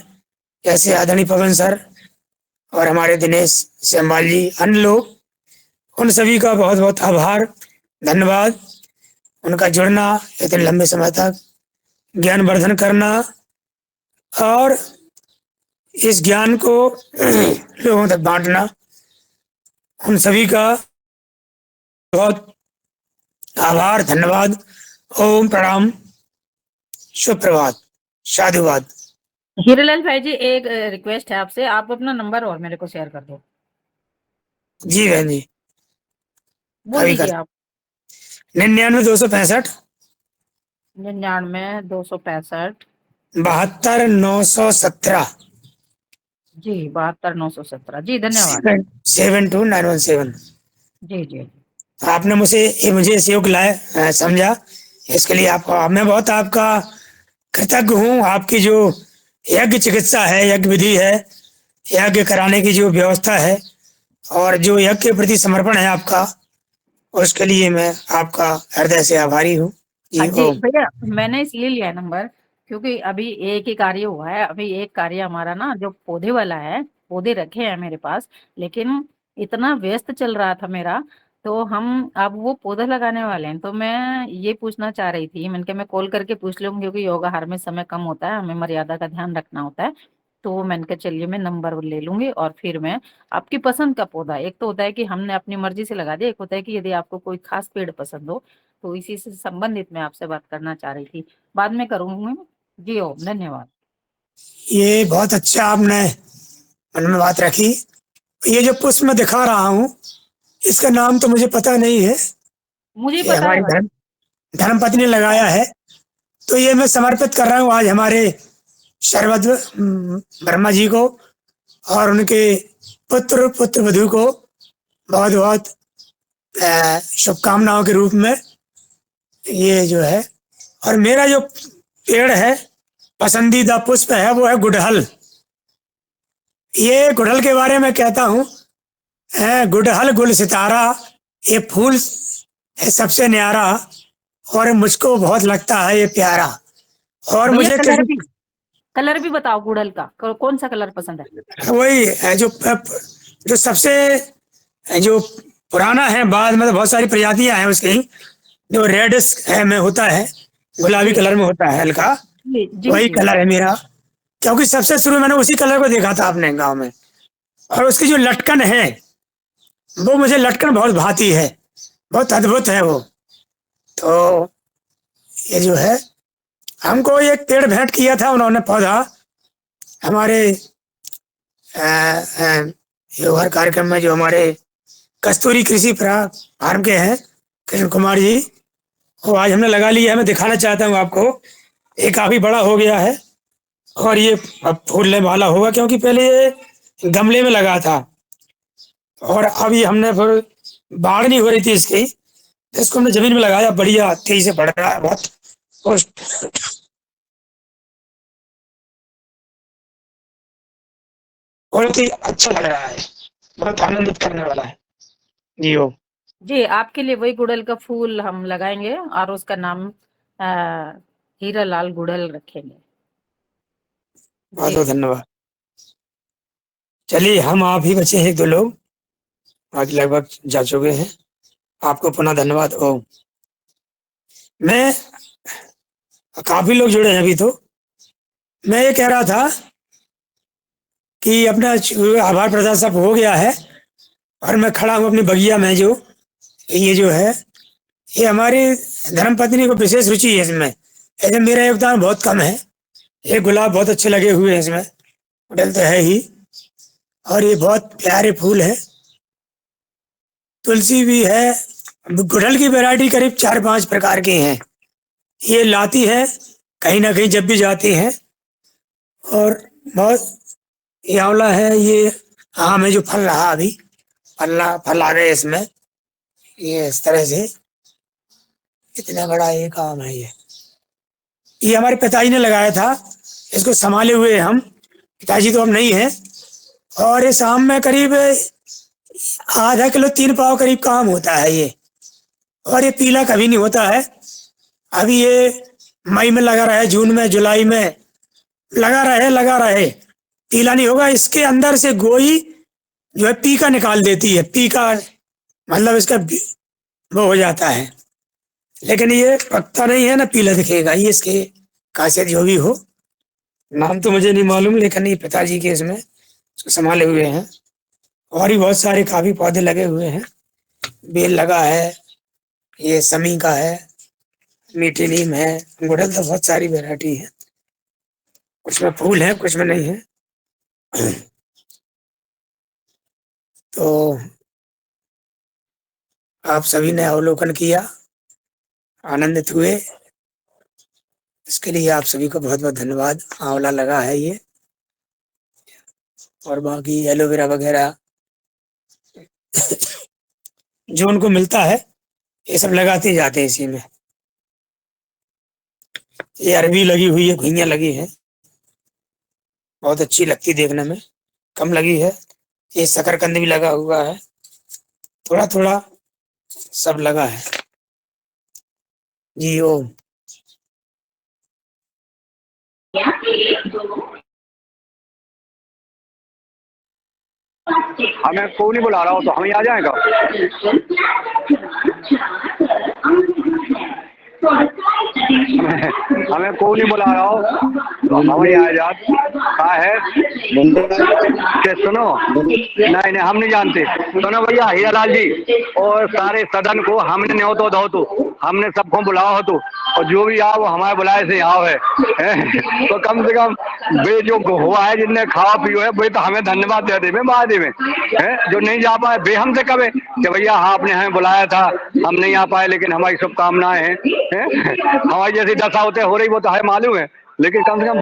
जैसे आदरणीय पवन सर और हमारे दिनेश सेमवाल जी, अन्य लोग, उन सभी का बहुत बहुत आभार, धन्यवाद। उनका जुड़ना, इतने लंबे समय तक ज्ञानवर्धन करना और इस ज्ञान को लोगों तक बांटना, उन सभी का बहुत आभार, धन्यवाद ओम प्रणाम, सुप्रभात, साधुवाद। हीरालाल भाई जी, एक रिक्वेस्ट है आपसे, आप अपना नंबर और मेरे को शेयर कर दो। जी बहन जी, बोल अभी दीजिए कर। आप। 99 265 99 265 72 917 जी 72 917 जी, धन्यवाद। 72917। जी जी। आपने मुझे इस योग लाए समझा, इसके लिए आपका मैं बहुत आपका कृतज्ञ हूँ। आपकी जो यज्ञ चिकित्सा है, यज्ञ विधि है, यज्ञ कराने की जो व्यवस्था है और जो यज्ञ के प्रति समर्पण है आपका, उसके लिए मैं आपका हृदय से आभारी हूँ। जी जी ओम। भैया, मैंने इसलिए लिया है नंबर क्योंकि अभी एक ही कार्य हुआ है। अभी एक कार्य हमारा ना जो पौधे वाला है, पौधे रखे हैं मेरे पास, लेकिन इतना व्यस्त चल रहा था मेरा, तो हम अब वो पौधा लगाने वाले हैं। तो मैं ये पूछना चाह रही थी, मैंने कहा मैं कॉल करके पूछ लूँ, क्योंकि योगाहार में समय कम होता है, हमें मर्यादा का ध्यान रखना होता है। तो मैंने कहा चलिए मैं नंबर ले लूंगी और फिर मैं आपकी पसंद का पौधा, एक तो होता है कि हमने अपनी मर्जी से लगा दिया, एक होता है कि यदि आपको कोई खास पेड़ पसंद हो, तो इसी से संबंधित मैं आपसे बात करना चाह रही थी। बाद में करूंगी। जी ओम, धन्यवाद। ये बहुत अच्छा आपने मन में बात रखी। ये जो पुष्प मैं दिखा रहा हूँ, इसका नाम तो मुझे पता नहीं है। मुझे ये पता है हमारी भाई। धर्म पत्नी ने लगाया है, तो ये मैं समर्पित कर रहा हूँ आज हमारे सर्वज्ञ ब्रह्मा जी को और उनके पुत्र पुत्र वधु को बहुत बहुत शुभकामनाओं के रूप में। ये जो है, और मेरा जो पेड़ है, पसंदीदा पुष्प है, वो है गुड़हल। ये गुड़हल के बारे में कहता हूँ, गुड़हल गुल सितारा, ये फूल है सबसे न्यारा, और मुझको बहुत लगता है ये प्यारा। और भैया मुझे कलर भी बताओ गुड़हल का, कौन सा कलर पसंद है? वही है जो सबसे जो पुराना है, बाद में तो बहुत सारी प्रजातियां हैं उसकी, जो रेड है में होता है, गुलाबी जी कलर में होता है हल्का, जी जी वही जी। कलर है मेरा। क्योंकि सबसे शुरू मैंने उसी कलर को देखा था अपने गांव में। और उसकी जो लटकन है, वो मुझे लटकन बहुत भाती है, बहुत अद्भुत है वो। तो ये जो है, हमको एक पेड़ भेंट किया था उन्होंने, पौधा हमारे योगा कार्यक्रम में, जो हमारे कस्तूरी कृषि फार्म के हैं कृष्ण कुमार जी, वो आज हमने लगा लिया है। मैं दिखाना चाहता हूँ आपको, ये काफी बड़ा हो गया है और ये अब फूलने वाला होगा, क्योंकि पहले ये गमले में लगा था और अब ये हमने फिर बाढ़ नहीं हो रही थी इसकी, इसको हमने जमीन में लगाया, बढ़िया तेजी से बढ़ रहा है, बहुत ही अच्छा लग रहा है, बहुत आनंदित करने वाला है। जी हो। जी, आपके लिए वही गुड़हल का फूल हम लगाएंगे और उसका नाम हीरालाल गुड़हल रखेंगे। बहुत जी बहुत धन्यवाद। चलिए, हम आप ही बचे हैं एक दो लोग, बाकी लगभग जा चुके हैं। आपको पुनः धन्यवाद। ओम। मैं काफी लोग जुड़े हैं अभी, तो मैं ये कह रहा था कि अपना आभार प्रदान सब हो गया है और मैं खड़ा हूँ अपनी बगिया में। जो ये जो है, ये हमारी धर्म पत्नी को विशेष रुचि है इसमें, ऐसे मेरा योगदान बहुत कम है। ये गुलाब बहुत अच्छे लगे हुए हैं इसमें, गुड़हल तो है ही, और ये बहुत प्यारे फूल है। तुलसी भी है। गुड़हल की वैरायटी करीब 4-5 प्रकार की हैं। ये लाती है कहीं ना कहीं जब भी जाती हैं। और बहुत, ये आंवला है, ये आम है जो फल रहा अभी, फल आ गए इसमें। ये इस तरह से इतना बड़ा एक आम है। ये हमारे पिताजी ने लगाया था, इसको संभाले हुए हम, पिताजी तो अब नहीं है। और इस आम में करीब आधा किलो 3 पाव करीब का आम होता है ये, और ये पीला कभी नहीं होता है। अभी ये मई में लगा रहा है, जून में, जुलाई में लगा रहे, पीला नहीं होगा। इसके अंदर से गोई जो है पीका निकाल देती है, पीका मतलब इसका वो हो जाता है, लेकिन ये पकता नहीं है ना, पीला दिखेगा। ये इसके खासियत जो भी हो, नाम तो मुझे नहीं मालूम, लेकिन ये पिताजी के इसमें इसको संभाले हुए हैं। और भी बहुत सारे काफी पौधे लगे हुए हैं, बेल लगा है, ये समी का है, मीठी नीम है, गुड़हल, तो बहुत सारी वैरायटी है, कुछ में फूल है कुछ में नहीं है। तो आप सभी ने अवलोकन किया, आनंदित हुए, इसके लिए आप सभी को बहुत बहुत धन्यवाद। आंवला लगा है ये, और बाकी एलोवेरा वगैरह जो उनको मिलता है ये सब लगाते जाते हैं इसी में। ये अरबी लगी हुई है, घुइयां लगी है, बहुत अच्छी लगती देखने में, कम लगी है। ये शकरकंद भी लगा हुआ है, थोड़ा थोड़ा सब लगा है। जी ओम। हमें कोई नहीं बुला रहा हो तो हम ही आ जाएगा। हमें कोई नहीं बुला रहा हो तो हम ही आ जात। कहा है कि सुनो, नहीं हम नहीं जानते। सुनो भैया हीरालाल जी और सारे सदन को हमने न्यों तो दो, तो हमने सबको बुलाओ हो, तो और जो भी आओ वो हमारे बुलाए से आओ है। तो कम से कम वे जो हुआ है जिनने खावा पियो है वे तो हमें धन्यवाद दे देवे बाद में है। जो नहीं जा पाए वे हमसे कहे कि भैया हाँ आपने हमें बुलाया था, हम नहीं आ पाए, लेकिन हमारी शुभकामनाएं हैं। हमारी जैसी दशा होते हो रही वो तो है मालूम है, लेकिन कम से कम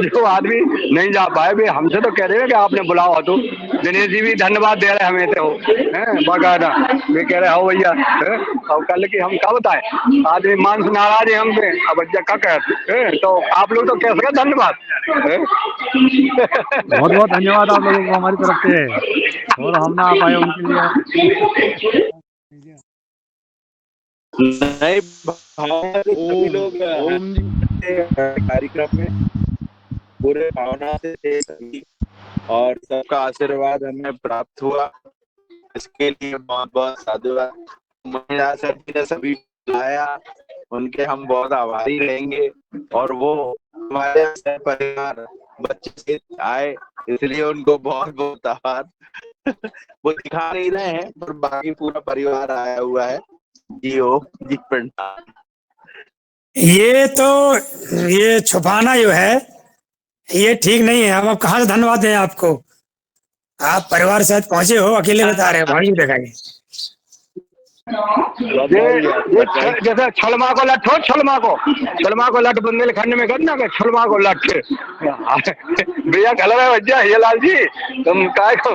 जो आदमी नहीं जा पाए वे हमसे तो कह रहे हैं कि आपने बुलाओ। तो दिनेश जी भी धन्यवाद दे रहे हमें तो हैं बाकायदा, वे कह रहे हो भैया और कल की हम क्या बताए, आदमी मान से नाराज है हमसे, अब क्या कहते तो आप लोग तो कह सके धन्यवाद। बहुत बहुत धन्यवाद आप लोगों को हमारी तरफ से, और हम ना आ पाए उनके लिए। नए भावना से सभी लोग कार्यक्रम में पूरे भावना से थे सभी, और सबका आशीर्वाद हमें प्राप्त हुआ, इसके लिए बहुत बहुत साधुवाद। महिला सर ने सभी लाया, उनके हम बहुत आभारी रहेंगे, और वो हमारे परिवार बच्चे से आए इसलिए उनको बहुत बहुत आभार। वो दिखा नहीं रहे हैं पर बाकी पूरा परिवार आया हुआ है। जी ओ जी प्रणाम। ये छुपाना जो है ये ठीक नहीं है। हम अब कहाँ से धन्यवाद दें आपको, आप परिवार साथ पहुंचे हो, अकेले बता रहे हो, भाई दिखाइए। जैसे छलमा को लठ हो, छलमा को लठ बुंदेलखंड में करना के छलमा को लठ। भैया कल रहे भैया हीरालाल जी तुम काय को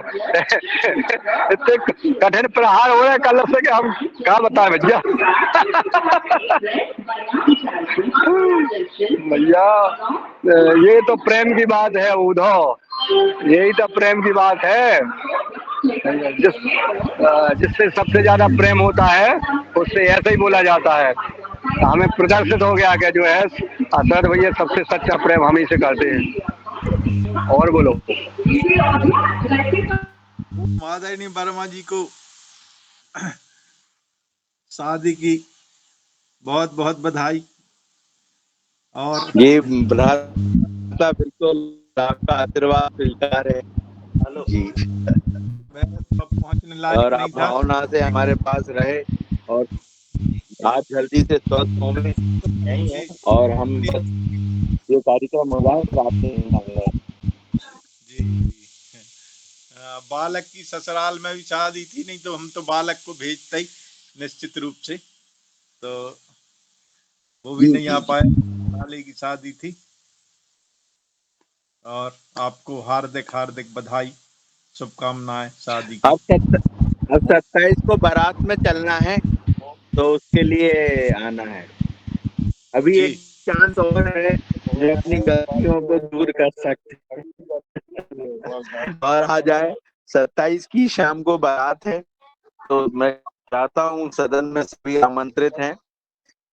इतने कठिन प्रहार हो रहे कल से कि हम क्या बताएं भैया। भैया ये तो प्रेम की बात है उधो, यही तो प्रेम की बात है। जिससे सबसे ज्यादा प्रेम होता है उससे ऐसे ही बोला जाता है। हमें प्रदर्शित हो गया कि जो है असद भैया सबसे सच्चा प्रेम हम ही से करते हैं। और बोलो। माधवनी वर्मा जी को शादी की बहुत बहुत बधाई। और ये भ्राता बिल्कुल आपका आशीर्वाद स्वीकार है जी, पहुंचने लायक और नहीं आप था। भावना से हमारे पास रहे और आप जल्दी से स्वस्थ होंगे, और हम ये कार्यक्रम होगा बालक की ससुराल में भी शादी थी, नहीं तो हम तो बालक को भेजते ही निश्चित रूप से, तो वो भी नहीं आ पाए। साले की शादी थी, और आपको हार्दिक हार्दिक बधाई, शुभकामनाएं शादी की। अब 27 को बारात में चलना है तो उसके लिए आना है। अभी एक चांस और है जो अपनी गलतियों को दूर कर सकते और आ जाए। 27 की शाम को बारात है, तो मैं चाहता हूँ सदन में सभी आमंत्रित हैं,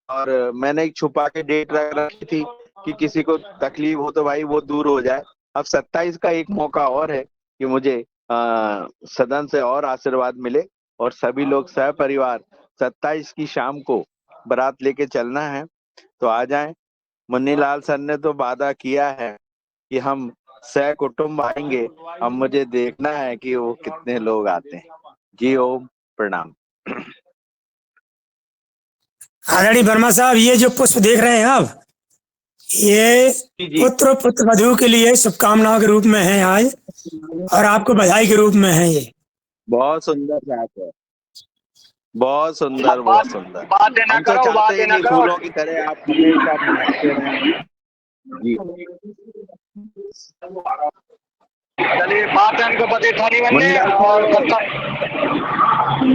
और मैंने एक छुपा के डेट रख रखी थी कि किसी को तकलीफ हो तो भाई वो दूर हो जाए। अब 27 का एक मौका और है कि मुझे सदन से और आशीर्वाद मिले, और सभी लोग सहपरिवार 27 की शाम को बारात लेके चलना है तो आ जाएं। मुन्नीलाल सर ने तो वादा किया है कि हम सह कुटुंब आएंगे, अब मुझे देखना है कि वो कितने लोग आते हैं। जी ओम प्रणाम। आदरणीय वर्मा साहब, ये जो पुष्प देख रहे हैं आप, ये पुत्र पुत्र वधु के लिए शुभकामनाओं के रूप में है आज, और आपको बधाई के रूप में है ये। बहुत सुंदर बात है, बहुत सुंदर, बहुत सुंदर। हम तो चाहते हैं कि फूलों की तरह आप हमेशा महकते रहें। जी चलिए, बात है हमको पति थानी बनने, और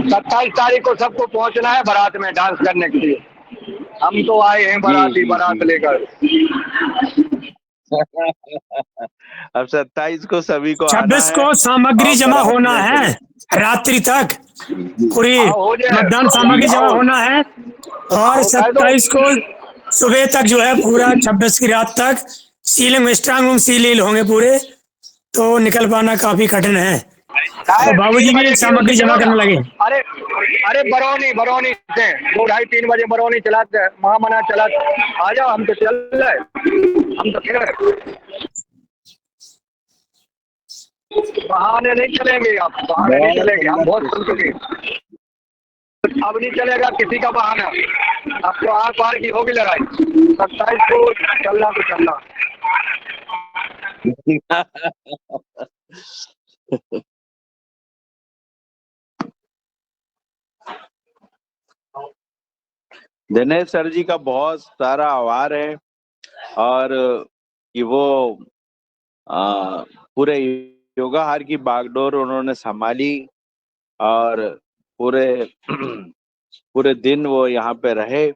27 तारीख को सबको पहुंचना है बारात में डांस करने के लिए। हम तो आए हैं बाराती, बारात लेकर। अब 27 को सभी को 26 को सामग्री जमा होना है, रात्रि तक पूरी मतदान सामग्री जमा होना है, और 27 को सुबह तक जो है पूरा 26 की रात तक सीलिंग स्ट्रांग रूम सील होंगे पूरे, तो निकल पाना काफी कठिन है। तो बाबूजी भी सामग्री जमा करने लगे। अरे अरे बरौनी से 2-2:30-3 बजे बरौनी चलाते हैं, महामना चला। आ जाओ, हम तो चल रहे, हम तो चल रहे। बहाने नहीं चलेंगे आप, बहाने नहीं चलेंगे, हम बहुत सुन चुके। अब नहीं चलेगा किसी का बहाना। अब तो आर पार की होगी लड़ाई। 27 को चलना तो चलना। दिनेश सर जी का बहुत सारा आभार है, और कि वो पूरे योगा हार की बागडोर उन्होंने संभाली, और पूरे दिन वो यहाँ पे रहे।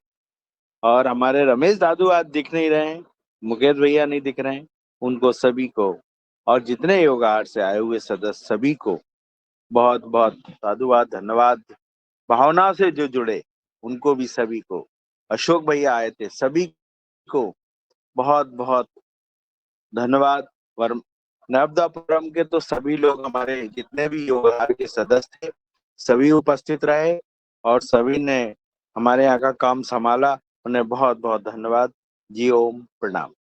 और हमारे रमेश दादू आज दिख नहीं रहे हैं, मुकेश भैया नहीं दिख रहे हैं, उनको सभी को, और जितने योगा हार से आए हुए सदस्य सभी को बहुत बहुत साधुवाद, धन्यवाद। भावना से जो जुड़े उनको भी सभी को, अशोक भैया आए थे सभी को बहुत बहुत धन्यवाद। नर्मदापुरम के तो सभी लोग, हमारे जितने भी योगा के सदस्य थे सभी उपस्थित रहे, और सभी ने हमारे यहाँ का काम संभाला, उन्हें बहुत बहुत धन्यवाद। जी ओम, प्रणाम।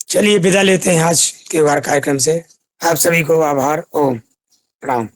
चलिए विदा लेते हैं आज के कार्यक्रम से। आप सभी को आभार। ओम, प्रणाम।